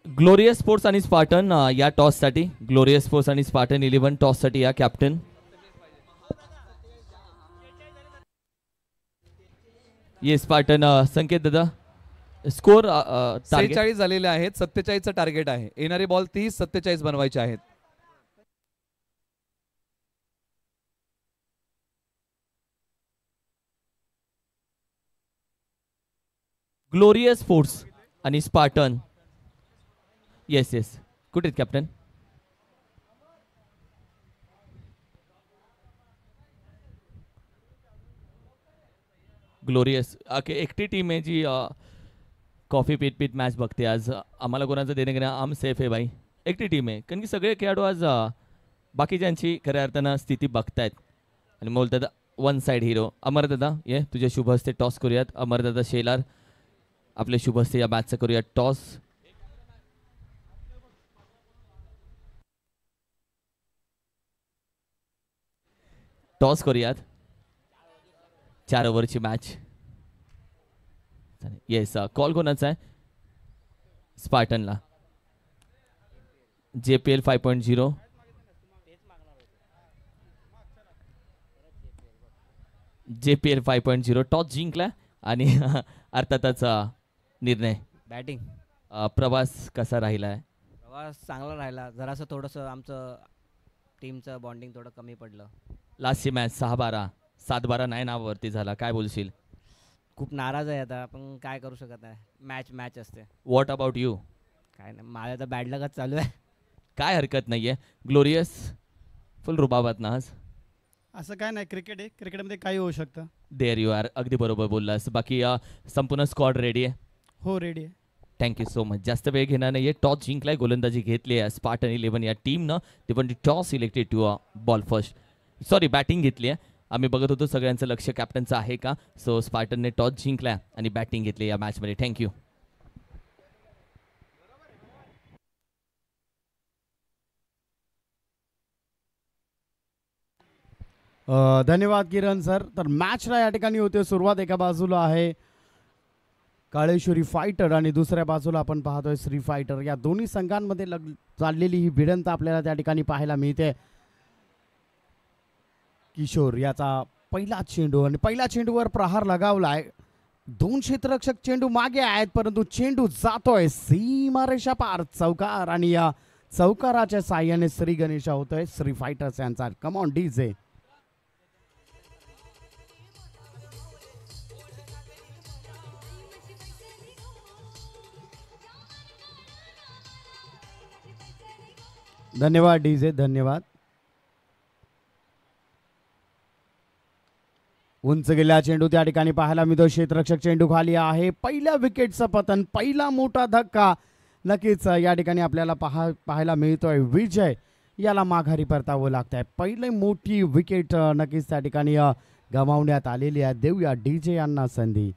ग्लोरियस स्पोर्ट्स आणि स्पार्टन या टॉससाठी, ग्लोरियस स्पोर्ट्स आणि स्पार्टन 11 टॉससाठी या कॅप्टन. ये स्पार्टन संकेत दादा स्कोर 46 झालेले आहेत, 47चं टार्गेट आहे. येणारे बॉल 30 47 बनवायचे आहेत. ग्लोरियस स्पोर्ट्स आणि स्पार्टन. येस येस, कुठे आहेत कॅप्टन? ग्लोरियस ओके, एकटी टीम आहे जी कॉफी पीत पीत मॅच बघते. आज आम्हाला कोणाचं देणं घेणं आम सेफ आहे भाई. एकटी टीम आहे कारण की सगळे खेळाडू आज बाकीच्यांची खऱ्या अर्थानं स्थिती बघतायत आणि बोलतात वन साइड हिरो. अमरदादा ये तुझ्या शुभ हस्ते टॉस करूयात. अमरदादा शेलार आपले शुभ हस्ते या मॅचचं करूयात टॉस. टॉस करूयात. 4 ओव्हरची मॅच. येस, कॉल कोणाचा आहे? स्पार्टनला. JPL 5.0. JPL 5.0 टॉस जिंकला आणि अर्थातच निर्णय बॅटिंग. प्रवास कसा राहिला आहे? प्रवास चांगला राहिला, जरासं थोडंसं आमचं टीमचं बॉन्डिंग थोडं कमी पडलं. लास्टची मॅच 6-12 7-12 नाही नावावरती झाला, काय बोलशील? खूप नाराज आहे आता, पण काय करू शकत आहे. मॅच असते. What about you? काय नाही, माझं तर बॅड लगच चालू आहे. काय हरकत नाहीये. ग्लोरियस फुल रुबाबात ना आज. असं काय नाही, क्रिकेट आहे, क्रिकेटमध्ये काही होऊ शकतं. देअर यू आर, अगदी बरोबर बोललास. बाकी संपूर्ण स्क्वॉड रेडी आहे? हो, रेडी आहे. Thank you so much. जास्त वेळ घेणार नाहीये. टॉस जिंकलाय, गोलंदाजी घेतली आहे स्पार्टन 11 या टीमनं. ते पण toss selected to bowl first, sorry batting घेतली आहे. आम्ही बघत होतो सगळ्यांचं लक्ष कॅप्टनचं आहे का. सो स्पार्टनने टॉस जिंकलाय आणि बॅटिंग घेतली या मॅचमध्ये. थँक्यू. धन्यवाद किरण सर. तर मॅचला या ठिकाणी होते सुरुवात. एका बाजूला आहे काळेश्वरी फायटर आणि दुसऱ्या बाजूला आपण पाहतोय श्री फायटर. या दोन्ही संघांमध्ये चाललेली ही भिडंत आपल्याला त्या ठिकाणी पाहायला मिळते. किशोर याचा पहिला चेंडू आणि पहिल्या चेंडूवर प्रहार लगावलाय. 2 क्षेत्ररक्षक चेंडू मागे आहेत, परंतु चेंडू जातोय सीमारेषा पार चौकार आणि या चौकाराच्या साह्याने श्री गणेशा होतोय श्री फायटर्स यांचा. Come on DJ. धन्यवाद डीजे, धन्यवाद. उंच गेला चेंडू त्या ठिकाणी पाहायला मिळतो. क्षेत्ररक्षक चेंडू खाली आहे. पहिल्या विकेटचं पतन, पहिला मोठा धक्का. नक्कीच या ठिकाणी आपल्याला पाहायला मिळतोय विजय याला माघारी परतावं लागत आहे. पहिली मोठी विकेट नक्कीच त्या ठिकाणी गमावण्यात आलेली आहे. देऊया डीजे यांना संधी.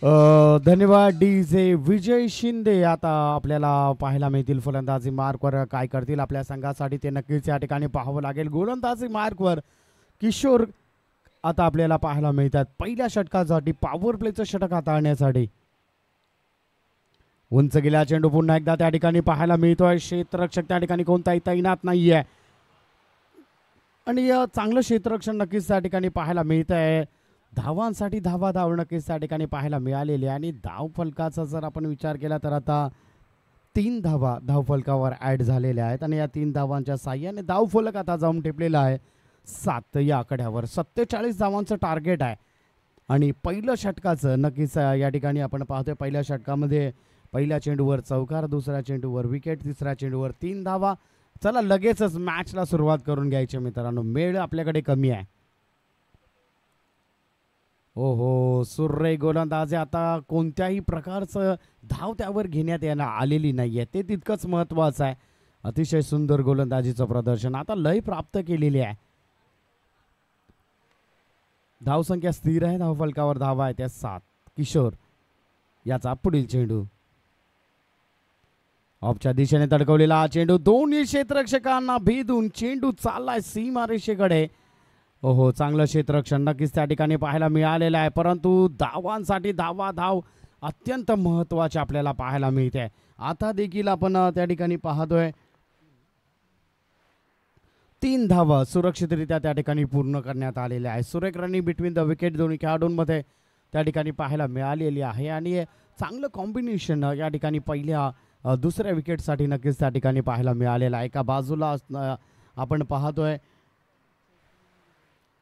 धन्यवाद डी जे विजय शिंदे. आता आपल्याला पाहायला मिळतील फलंदाजी मार्कवर काय करतील आपल्या संघासाठी ते नक्कीच या ठिकाणी पाहावं लागेल. गोलंदाजी मार्कवर किशोर आता आपल्याला पाहायला मिळतात पहिल्या षटकासाठी पॉवर प्लेचं षटक हाताळण्यासाठी. उंच गेला चेंडू पुन्हा एकदा त्या ठिकाणी पाहायला मिळतोय. क्षेत्ररक्षक त्या ठिकाणी कोणताही तैनात नाहीये आणि चांगलं क्षेत्ररक्षण नक्कीच त्या ठिकाणी पाहायला मिळत आहे. धावांसाठी धाव नक्कीच त्या ठिकाणी पाहायला मिळालेली आहे आणि धावफलकाचा जर आपण विचार केला तर आता 3 धावा धावफलकावर ॲड झालेल्या आहेत आणि या 3 धावांच्या साह्याने धावफलक आता जाऊन टिपलेला आहे 7 या आकड्यावर. 47 धावांचं टार्गेट आहे आणि पहिलं षटकाचं नक्कीच या ठिकाणी आपण पाहतोय. पहिल्या षटकामध्ये पहिल्या चेंडूवर चौकार, दुसऱ्या चेंडूवर विकेट, तिसऱ्या चेंडूवर 3 धावा. चला लगेचच मॅचला सुरुवात करून घ्यायची मित्रांनो, वेळ आपल्याकडे कमी आहे. ओहो, सुरेख गोलंदाजी. आता कोणत्याही प्रकारचं धाव त्यावर घेण्यात येणार आलेली नाहीये, ते तितकंच महत्वाचं आहे. अतिशय सुंदर गोलंदाजीचं प्रदर्शन. आता लय प्राप्त केलेली आहे. धावसंख्या स्थिर आहे, धावफलकावर धावा आहे त्या 7. किशोर याचा पुढील चेंडू ऑफच्या दिशेने तडकवलेला हा चेंडू दोन्ही क्षेत्ररक्षकांना भेदून चेंडू चाललाय सीमारेषेकडे. ओहो, चांगलं क्षेत्ररक्षण नक्कीच त्या ठिकाणी पाहायला मिळालेलं आहे, परंतु धावांसाठी धाव अत्यंत महत्वाचे आपल्याला पाहायला मिळते. आता देखील आपण त्या ठिकाणी पाहतोय 3 धावा सुरक्षितरित्या त्या ठिकाणी पूर्ण करण्यात आलेल्या आहे. सुरेख रनिंग बिटवीन द विकेट दोन्ही खेळाडूंमध्ये त्या ठिकाणी पाहायला मिळालेली आहे आणि चांगलं कॉम्बिनेशन या ठिकाणी पहिल्या दुसऱ्या विकेटसाठी नक्कीच त्या ठिकाणी पाहायला मिळालेलं आहे. एका बाजूला आपण पाहतोय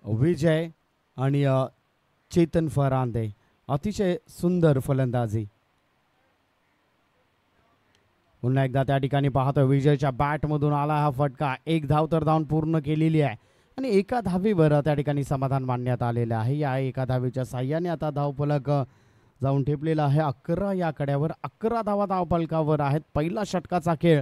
विजय आणि चेतन फरांदे. अतिशय सुंदर फलंदाजी. पुन्हा एकदा त्या ठिकाणी पाहतोय विजयच्या बॅटमधून आला हा फटका. 1 धाव तर धावून पूर्ण केलेली आहे आणि एका धावेवर त्या ठिकाणी समाधान मानण्यात आलेलं आहे. या एका धावेच्या साह्याने आता धावफलक जाऊन ठेपलेला आहे 11 या कड्यावर. 11 धावा धावफलकावर आहेत. पहिला षटकाचा खेळ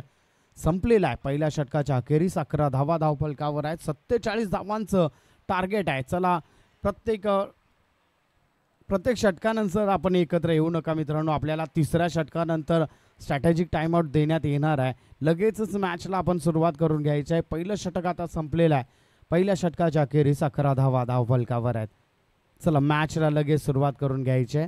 संपलेला आहे. पहिल्या षटकाच्या अखेरीस 11 धावा धावफलकावर आहेत. 47 धावांचं टार्गेट आहे. चला प्रत्येक षटकानंतर आपण एकत्र येऊ नका मित्रांनो. आपल्याला तिसऱ्या षटकानंतर स्ट्रॅटेजिक टाइमआउट देण्यात येणार आहे. लगेचच मॅचला आपण सुरुवात करून घ्यायची आहे. पहिलं षटक आता संपलेलं आहे. पहिल्या षटकाच्या अखेरीस 11 धावा धावफलकावर आहेत. चला मॅचला लगेच सुरुवात करून घ्यायची आहे.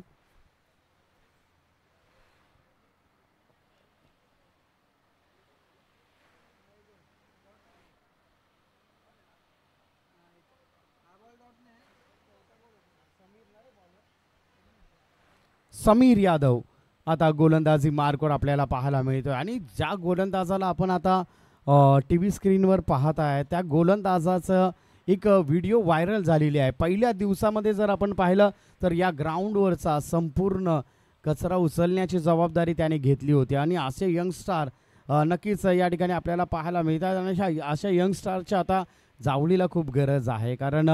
समीर यादव आता गोलंदाजी मार्कवर आपल्याला पाहायला मिळतोय आणि ज्या गोलंदाजाला आपण आता TV स्क्रीनवर पाहत आहे त्या गोलंदाजाचं एक व्हिडिओ व्हायरल झालेली आहे. पहिल्या दिवसामध्ये जर आपण पाहिलं तर या ग्राउंडवरचा संपूर्ण कचरा उचलण्याची जबाबदारी त्याने घेतली होती आणि असे यंगस्टार नक्कीच या ठिकाणी आपल्याला पाहायला मिळतात आणि अशा यंगस्टारच्या आता जावळीला खूप गरज आहे. कारण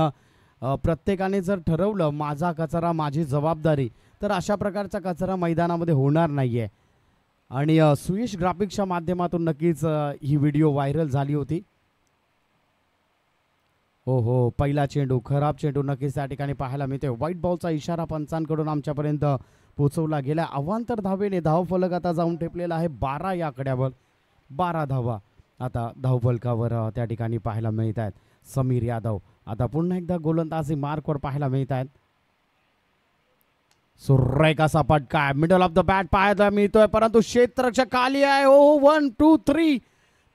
प्रत्येकाने जर ठरवलं माझा कचरा माझी जबाबदारी तर अशा प्रकारचा कचरा मैदानामध्ये होणार नाही आहे. आणि सुयश ग्राफिक्सच्या माध्यमातून नक्कीच ही व्हिडिओ व्हायरल झाली होती. हो, पहिला चेंडू खराब चेंडू नक्कीच त्या ठिकाणी पाहायला मिळते. व्हाईट बॉलचा इशारा पंचांकडून आमच्यापर्यंत पोहोचवला गेला. अवांतर धावेने धावफलक आता जाऊन टेपलेला आहे 12 या आकड्यावर. 12 धावा आता धावफलकावर त्या ठिकाणी पाहायला मिळत आहेत. समीर यादव आता पुन्हा एकदा गोलंदाजी मार्कवर पाहायला मिळत आहेत. सुरेख असा फटका मिडल ऑफ द बॅट पाहायला मिळतोय, परंतु क्षेत्ररक्षक खाली आहे. 1 2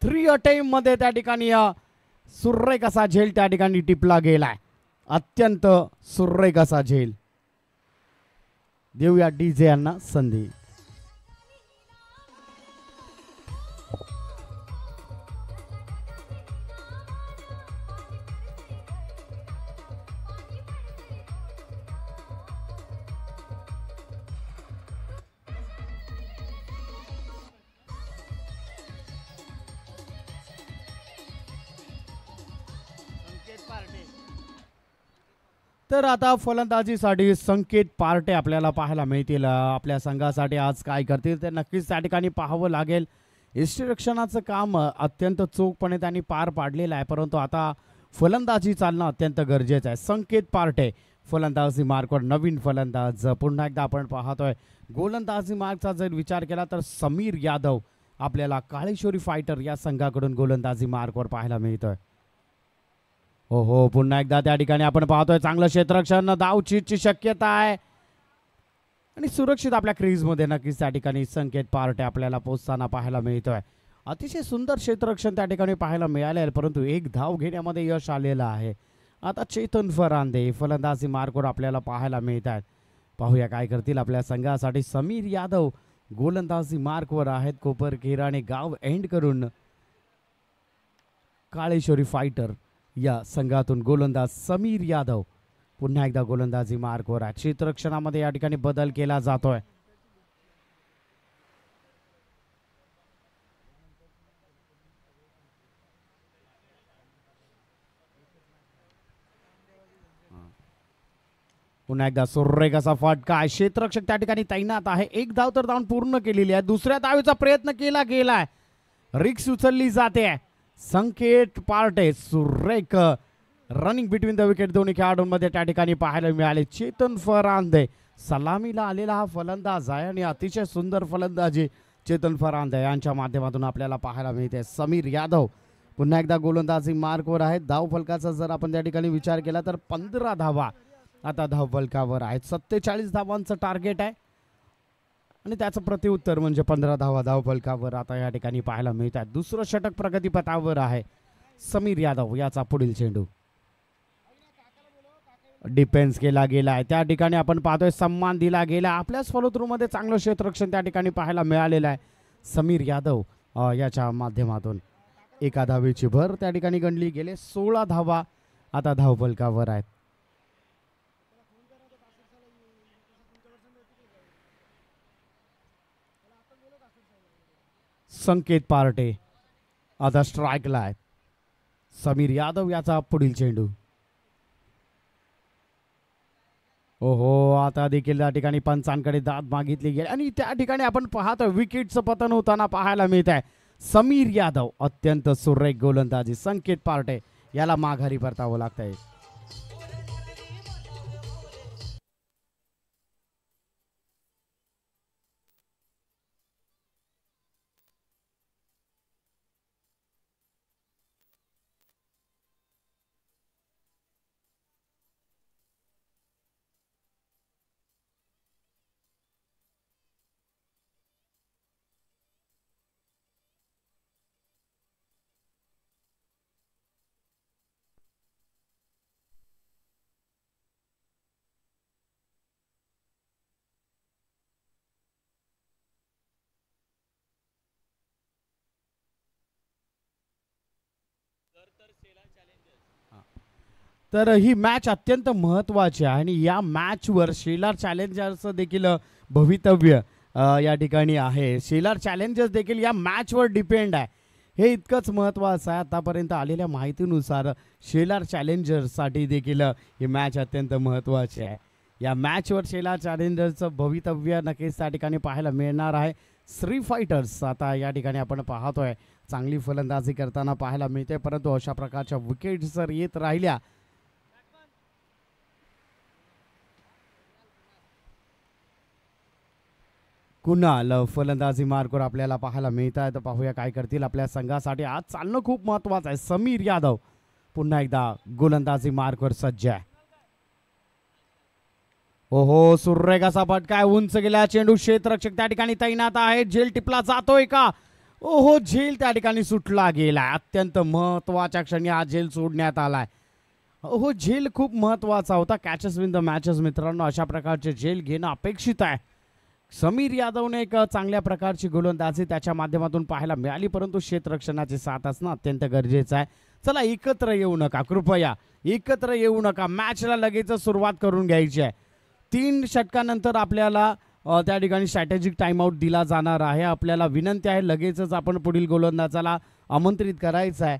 3 अटेम्प्ट मध्ये त्या ठिकाणी सुरेख असा झेल त्या ठिकाणी टिपला गेलाय. अत्यंत सुरेख असा झेल. देऊया डीजे यांना संधी. तर आता फलंदाजीसाठी संकेत पार्टे आपल्याला पाहायला मिळतील. आपल्या संघासाठी आज काय करतील ते नक्कीच त्या ठिकाणी पाहावं लागेल. यष्टीरक्षणाचं काम अत्यंत चोखपणे त्यांनी पार पाडलेलं आहे, परंतु आता फलंदाजी चालणं अत्यंत गरजेचं आहे. संकेत पार्टे फलंदाजी मार्कवर नवीन फलंदाज पुन्हा एकदा आपण पाहतोय. गोलंदाजी मार्कचा जर विचार केला तर समीर यादव आपल्याला काळेश्वरी फायटर या संघाकडून गोलंदाजी मार्कवर पाहायला मिळतोय. हो पुन्हा एकदा त्या ठिकाणी आपण पाहतोय चांगलं क्षेत्ररक्षण, धावचीची शक्यता आहे आणि सुरक्षित आपल्या क्रीजमध्ये नक्कीच त्या ठिकाणी संकेत पार्टे आपल्याला पोहोचताना पाहायला मिळतोय. अतिशय सुंदर क्षेत्ररक्षण त्या ठिकाणी पाहायला मिळाले आहे, परंतु एक धाव घेण्यामध्ये यश आलेलं आहे. आता चेतन फरांदे फलंदाजी मार्कवर आपल्याला पाहायला मिळत आहेत. पाहूया काय करतील आपल्या संघासाठी. समीर यादव गोलंदाजी मार्कवर आहेत. कोपरखेर आणि गाव एंड करून काळेश्वरी फायटर या संघातून गोलंदाज समीर यादव पुन्हा एकदा गोलंदाजी मार्कवर आहे. क्षेत्ररक्षणामध्ये या ठिकाणी बदल केला जातोय. पुन्हा एकदा सुरेख असा फटका. क्षेत्ररक्षक त्या ठिकाणी तैनात आहे. एक धाव तर धावून पूर्ण केलेली आहे. दुसऱ्या धावेचा प्रयत्न केला गेलाय. रिक्स उचलली जाते. संकेत पार्टे सुरेख रनिंग बिटवीन द विकेट दोन्ही खेळाडूंमध्ये त्या ठिकाणी पाहायला मिळाले. चेतन फरांदे सलामीला आलेला हा फलंदाज आहे आणि अतिशय सुंदर फलंदाजी चेतन फरांदे यांच्या माध्यमातून आपल्याला पाहायला मिळते. समीर यादव पुन्हा एकदा गोलंदाजी मार्कवर आहेत. धाव फलकाचा जर आपण त्या ठिकाणी विचार केला तर 15 धावा आता धाव फलकावर आहेत. 47 धावांचं टार्गेट आहे आणि त्याचं प्रत्युत्तर म्हणजे 15 धावा धाव फलकावर आता या ठिकाणी पाहायला मिळतात. दुसरं षटक प्रगतीपथावर आहे. समीर यादव याचा पुढील चेंडू डिफेन्स केला गेला आहे. त्या ठिकाणी आपण पाहतोय सन्मान दिला गेला. आपल्याच फॉलो मध्ये चांगलं क्षेत्ररक्षण त्या ठिकाणी पाहायला मिळालेलं आहे. समीर यादव याच्या माध्यमातून एका धावेची भर त्या ठिकाणी गणली गेले. 16 धावा आता धाव फलकावर आहेत. संकेत पार्टे आता स्ट्राईकला आहेत. समीर यादव याचा पुढील चेंडू. ओहो आता देखील त्या ठिकाणी पंचांकडे दाद मागितली गेली आणि त्या ठिकाणी आपण पाहतो विकेटचं पतन होताना पाहायला मिळत आहे. समीर यादव अत्यंत सुरेख गोलंदाजी. संकेत पार्टे याला माघारी परतावं लागतंय. तर ही मॅच अत्यंत महत्त्वाची आहे आणि या मॅचवर शेलार चॅलेंजर्सचं देखील भवितव्य या ठिकाणी आहे. शेलार चॅलेंजर्स देखील या मॅचवर डिपेंड आहे. हे इतकंच महत्त्वाचं आहे. आतापर्यंत आलेल्या माहितीनुसार शेलार चॅलेंजर्ससाठी देखील ही मॅच अत्यंत महत्त्वाची आहे. या मॅचवर शेलार चॅलेंजर्सचं भवितव्य नक्कीच त्या ठिकाणी पाहायला मिळणार आहे. श्री फायटर्स आता या ठिकाणी आपण पाहतोय चांगली फलंदाजी करताना पाहायला मिळते, परंतु अशा प्रकारच्या विकेट्स जर येत राहिल्या कुणाल फलंदाजी मार्कवर आपल्याला पाहायला मिळत आहे. तर पाहूया काय करतील आपल्या संघासाठी. आज चालणं खूप महत्त्वाचं आहे. समीर यादव पुन्हा एकदा गोलंदाजी मार्कवर सज्ज आहे. ओहो सुरेख असा फटका उंच गेला चेंडू. क्षेत्ररक्षक त्या ठिकाणी तैनात आहे. झेल टिपला जातोय का? ओहो झेल त्या ठिकाणी सुटला गेला. अत्यंत महत्त्वाच्या क्षणी हा झेल सोडण्यात आलाय. ओहो झेल खूप महत्त्वाचा होता. कॅचेस विन द मॅचेस मित्रांनो, अशा प्रकारचे झेल घेणं अपेक्षित आहे. समीर यादवने एक चांगल्या प्रकारची गोलंदाजी त्याच्या माध्यमातून पाहायला मिळाली, परंतु क्षेत्ररक्षणाची साथ असणं अत्यंत गरजेचं आहे. चला एकत्र येऊ नका, कृपया एकत्र येऊ नका. मॅचला लगेच सुरुवात करून घ्यायची आहे. 3 षटकानंतर आपल्याला त्या ठिकाणी स्ट्रॅटेजिक टाइमआउट दिला जाणार आहे. आपल्याला विनंती आहे लगेचच आपण पुढील गोलंदाजाला आमंत्रित करायचं आहे.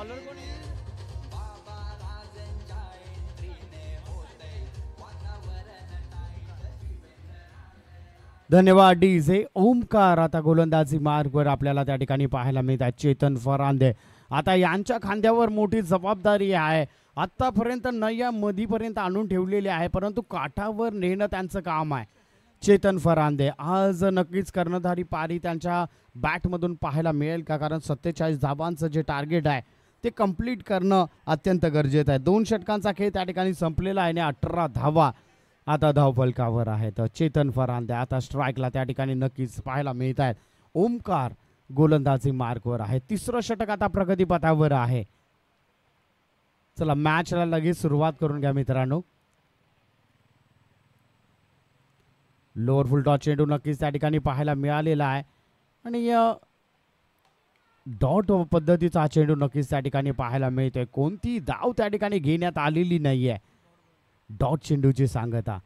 बॉलर कोण आहे? धन्यवाद डीजे ओमकार. आता गोलंदाजी मार्गवर आपल्याला त्या ठिकाणी पाहायला मिळतात चेतन फरांदे. आता यांच्या खांद्यावर मोठी जबाबदारी आहे. आतापर्यंत नय्या मधीपर्यंत आणून ठेवलेली आहे, परंतु काठावर नेणं त्यांचं काम आहे. चेतन फरांदे आज नक्कीच कर्णधारी पारी त्यांच्या बॅटमधून पाहायला मिळेल का? कारण 47 धावांचं जे टार्गेट आहे ते कंप्लीट करणं अत्यंत गरजेचं आहे. 2 षटकांचा खेळ त्या ठिकाणी संपलेला आहे आणि 18 धावा आता धावफलकावर आहेत. चेतन फरांदे आता स्ट्राईकला त्या ठिकाणी नक्कीच पाहायला मिळत आहेत. ओमकार गोलंदाजी मार्कवर आहे. तिसरं षटक आता प्रगतीपथावर आहे. चला मॅचला लगेच सुरुवात करून घ्या मित्रांनो. लोअर फुल टॉस चेंडू नक्कीच त्या ठिकाणी पाहायला मिळालेला आहे आणि डॉट पद्धतीचा हा चेंडू नक्कीच त्या ठिकाणी पाहायला मिळतोय. कोणती धाव त्या ठिकाणी घेण्यात आलेली नाहीये. डॉट चेंडूची सांगता.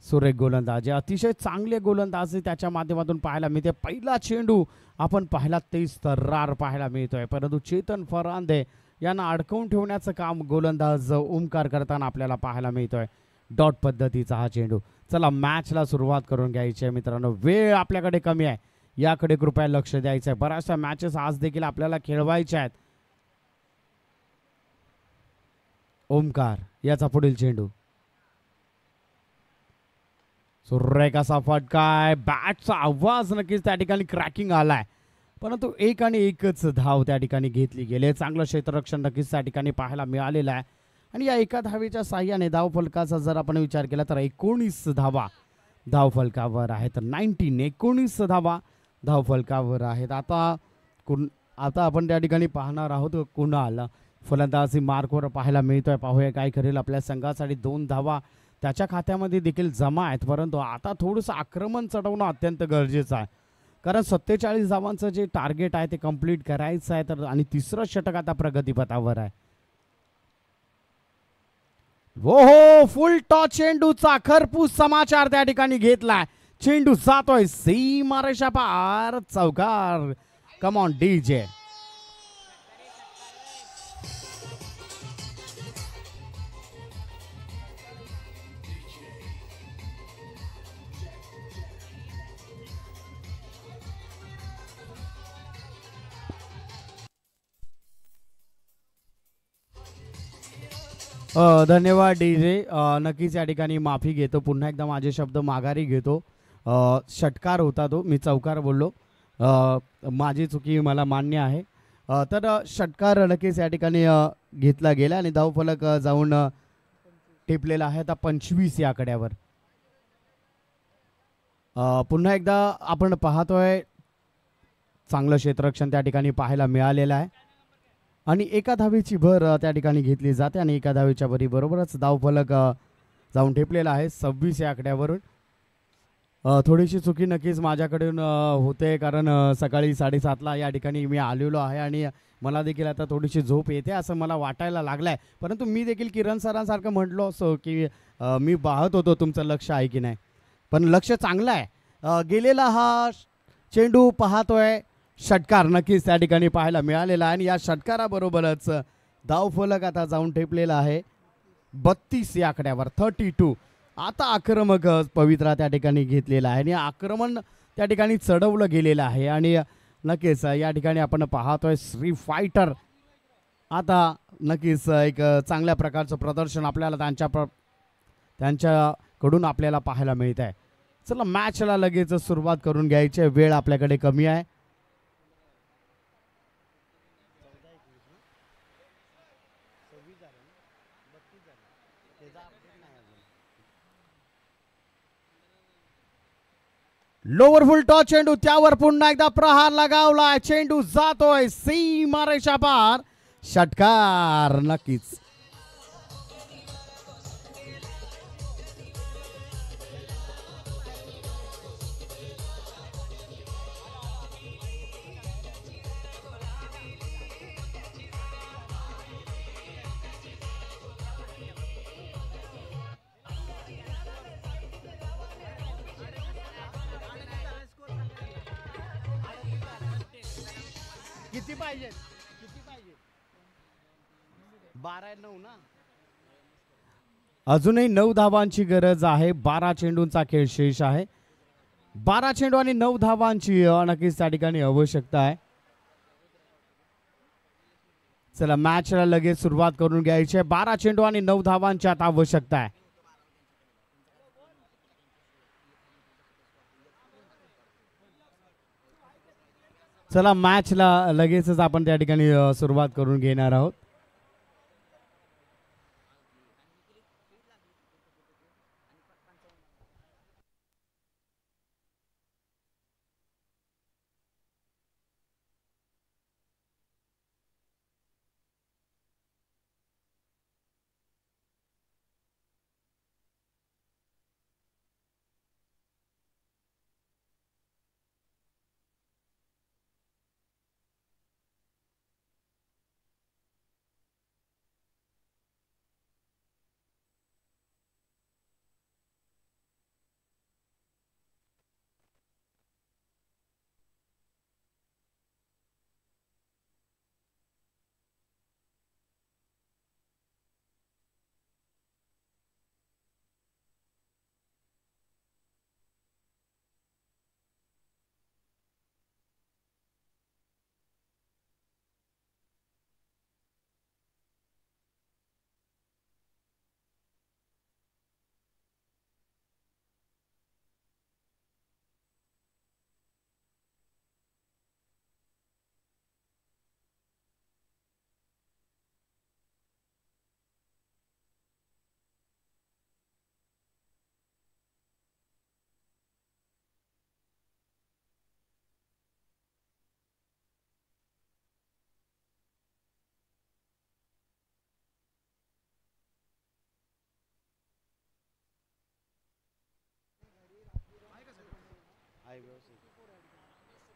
सुरेख गोलंदाजी, अतिशय चांगले गोलंदाजी त्याच्या माध्यमातून पाहायला मिळते. पहिला चेंडू आपण पाहिला तेच तर्रार पाहायला मिळतोय, परंतु चेतन फरांदे यांना अडकवून ठेवण्याचं काम गोलंदाज ओमकार करताना आपल्याला पाहायला मिळतोय. डॉट पद्धतीचा हा चेंडू. चला मॅचला सुरुवात करून घ्यायची आहे मित्रांनो. वेळ आपल्याकडे कमी आहे, याकडे कृपया लक्ष द्यायचं आहे. बऱ्याचशा मॅचेस आज देखील आपल्याला खेळवायच्या आहेत. ओमकार याचा पुढील चेंडू. सुरेख असा फटकाय. बॅटचा आवाज नक्कीच त्या ठिकाणी क्रॅकिंग आलाय, परंतु एक आणि एकच धाव त्या ठिकाणी घेतली गेली. चांगलं क्षेत्ररक्षण नक्कीच त्या ठिकाणी पाहायला मिळालेलं आहे आणि या एका धावेच्या साह्याने धावफलकाचा जर आपण विचार केला तर 19 धावा धावफलकावर आहेत. 19 धावा धावफलकावर आहेत. आता आपण त्या ठिकाणी पाहणार आहोत कुणाल फलंदाजी मार्कवर पाहायला मिळतोय. पाहूया काय करेल. आपल्या संघासाठी 2 धावा त्याच्या खात्यामध्ये देखील जमा आहेत, परंतु आता थोडंसं आक्रमण चढवणं अत्यंत गरजेचं आहे, कारण 47 धावांचं जे टार्गेट आहे ते कंप्लीट करायचं आहे. तर आणि तिसरं षटक आता प्रगतीपथावर आहे. हो फुल टॉस चेंडूचा खरपूस समाचार त्या ठिकाणी घेतलाय. चेंडू जातोय सीमारेषा पार. चौकार. Come on DJ. धन्यवाद डीजे. नक्कीच या ठिकाणी माफी घेतो. पुन्हा एकदा माझे शब्द माघारी घेतो. षटकार होता तो, मी चौकार बोललो. माझी चुकी मला मान्य आहे. तर षटकार नक्कीच या ठिकाणी घेतला गेला आणि धावफलक जाऊन टिपलेला आहे आता 25 या आकड्यावर. पुन्हा एकदा आपण पाहतोय चांगलं क्षेत्ररक्षण त्या ठिकाणी पाहायला मिळालेलं आहे आणि एका धावेची भर त्या ठिकाणी घेतली जाते आणि एका धावेच्या भरीबरोबरच धावफलक जाऊन ठेपलेला आहे 26 या आकड्यावरून. थोडीशी चुकी नक्कीच माझ्याकडून होते, कारण सकाळी 7:30ला या ठिकाणी मी आलेलो आहे आणि मला देखील आता थोडीशी झोप येते असं मला वाटायला लागलं आहे. परंतु मी देखील किरण सरांसारखं म्हटलो असो की मी पाहत होतो तुमचं लक्ष आहे की नाही, पण लक्ष चांगलं आहे. गेलेला हा चेंडू पाहतोय. षटकार नक्कीच त्या ठिकाणी पाहायला मिळालेला आहे आणि या षटकाराबरोबरच धावफलक आता जाऊन ठेपलेला आहे 32 या आकड्यावर. 32. आता आक्रमक पवित्रा त्या ठिकाणी घेतलेला आहे आणि आक्रमण त्या ठिकाणी चढवलं गेलेलं आहे आणि नक्कीच या ठिकाणी आपण पाहतोय श्री फायटर आता नक्कीच एक चांगल्या प्रकारचं प्रदर्शन आपल्याला त्यांच्याकडून आपल्याला पाहायला मिळत आहे. चला मॅचला लगेच सुरुवात करून घ्यायची. वेळ आपल्याकडे कमी आहे. लोअर फुल टॉस चेंडू, त्यावर पुन्हा एकदा प्रहार लगावलाय. चेंडू जातोय सीमारेषा पार. षटकार नक्कीच. किती पाहिजे? अजूनही 9 धावांची गरज आहे. 12 चेंडूंचा खेळ शेष आहे. 12 चेंडू आणि 9 धावांची नक्कीच त्या ठिकाणी आवश्यकता आहे. चला मॅचला लगेच सुरुवात करून घ्यायची आहे. 12 चेंडू आणि 9 धावांची आता आवश्यकता आहे. चला मॅचला लगेचच आपण त्या ठिकाणी सुरुवात करून घेणार आहोत.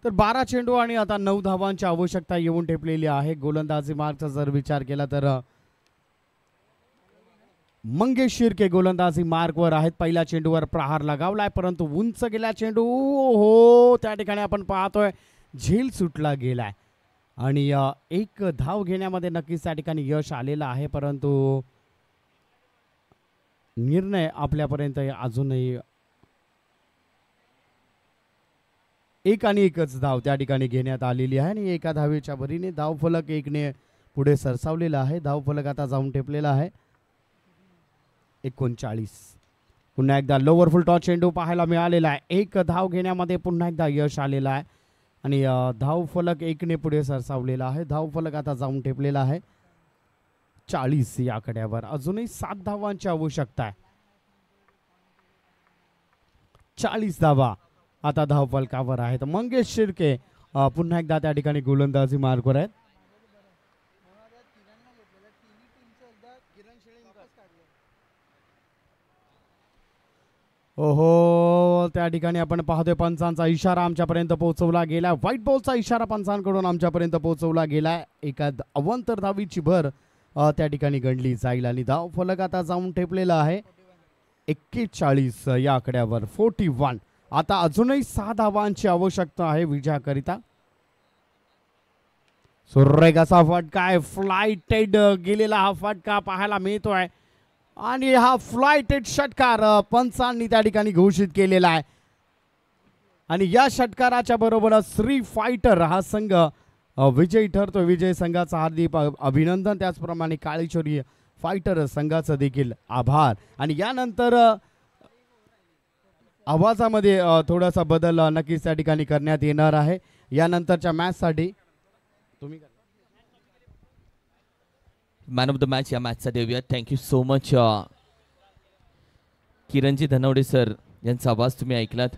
तर 12 चेंडू आणि आता 9 धावांची आवश्यकता येऊन ठेपलेली आहे. गोलंदाजी मार्गचा जर विचार केला तर मंगेश शिर्के गोलंदाजी मार्गवर आहेत. पहिल्या चेंडूवर प्रहार लगावलाय परंतु उंच गेला चेंडू. हो त्या ठिकाणी आपण पाहतोय झेल सुटला गेलाय आणि एक धाव घेण्यामध्ये नक्कीच त्या ठिकाणी यश आलेलं आहे परंतु निर्णय आपल्यापर्यंत अजूनही एक आणि एकच धाव त्या ठिकाणी घेण्यात आलेली आहे आणि एका धावेच्या भरीने धावफलक एकने पुढे सरसावलेला आहे. धावफलक आता जाऊन ठेपलेला आहे 39. पुन्हा एकदा लोअर फुल टॉस चेंडू पाहायला मिळालेला आहे. एक धाव घेण्यामध्ये पुन्हा एकदा यश आलेलं आहे आणि धावफलक एकने पुढे सरसावलेला आहे. धावफलक आता जाऊन ठेपलेला आहे 40 या आकड्यावर. अजूनही 7 धावांची आवश्यकता आहे. 40 धावा आता धावफलकावर आहेत. मंगेश शिर्के पुन्हा एकदा त्या ठिकाणी गोलंदाजी मार्गवर आहेत. ओहो त्या ठिकाणी आपण पाहतोय पंचांचा इशारा आमच्यापर्यंत पोहोचवला गेला. व्हाईट बॉलचा इशारा पंचांकडून आमच्यापर्यंत पोहोचवला गेलाय. एका अवंतर धावीची भर त्या ठिकाणी गणली जाईल आणि धावफलक आता जाऊन ठेपलेला आहे 41 या आकड्यावर. 41. आता अजूनही 6 धावांची आवश्यकता आहे विजयाकरिता. सुरेखाचा फटका आहे. फ्लायटेड गेलेला हा फटका पाहायला मिळतोय आणि हा फ्लायटेड षटकार पंचांनी त्या ठिकाणी घोषित केलेला आहे आणि या षटकाराच्या बरोबरच श्री फायटर हा संघ विजयी ठरतो. विजय संघाचा हार्दिक अभिनंदन. त्याचप्रमाणे काळेश्वरी फायटर संघाचा देखील आभार. आणि यानंतर आवाजामध्ये थोडासा बदल नक्कीच त्या ठिकाणी करण्यात येणार आहे यानंतरच्या मॅचसाठी. तुम्ही मॅन ऑफ द मॅच या मॅचचा देऊया. थँक्यू सो मच किरणजी धनवडे सर यांचा आवाज तुम्ही ऐकलात.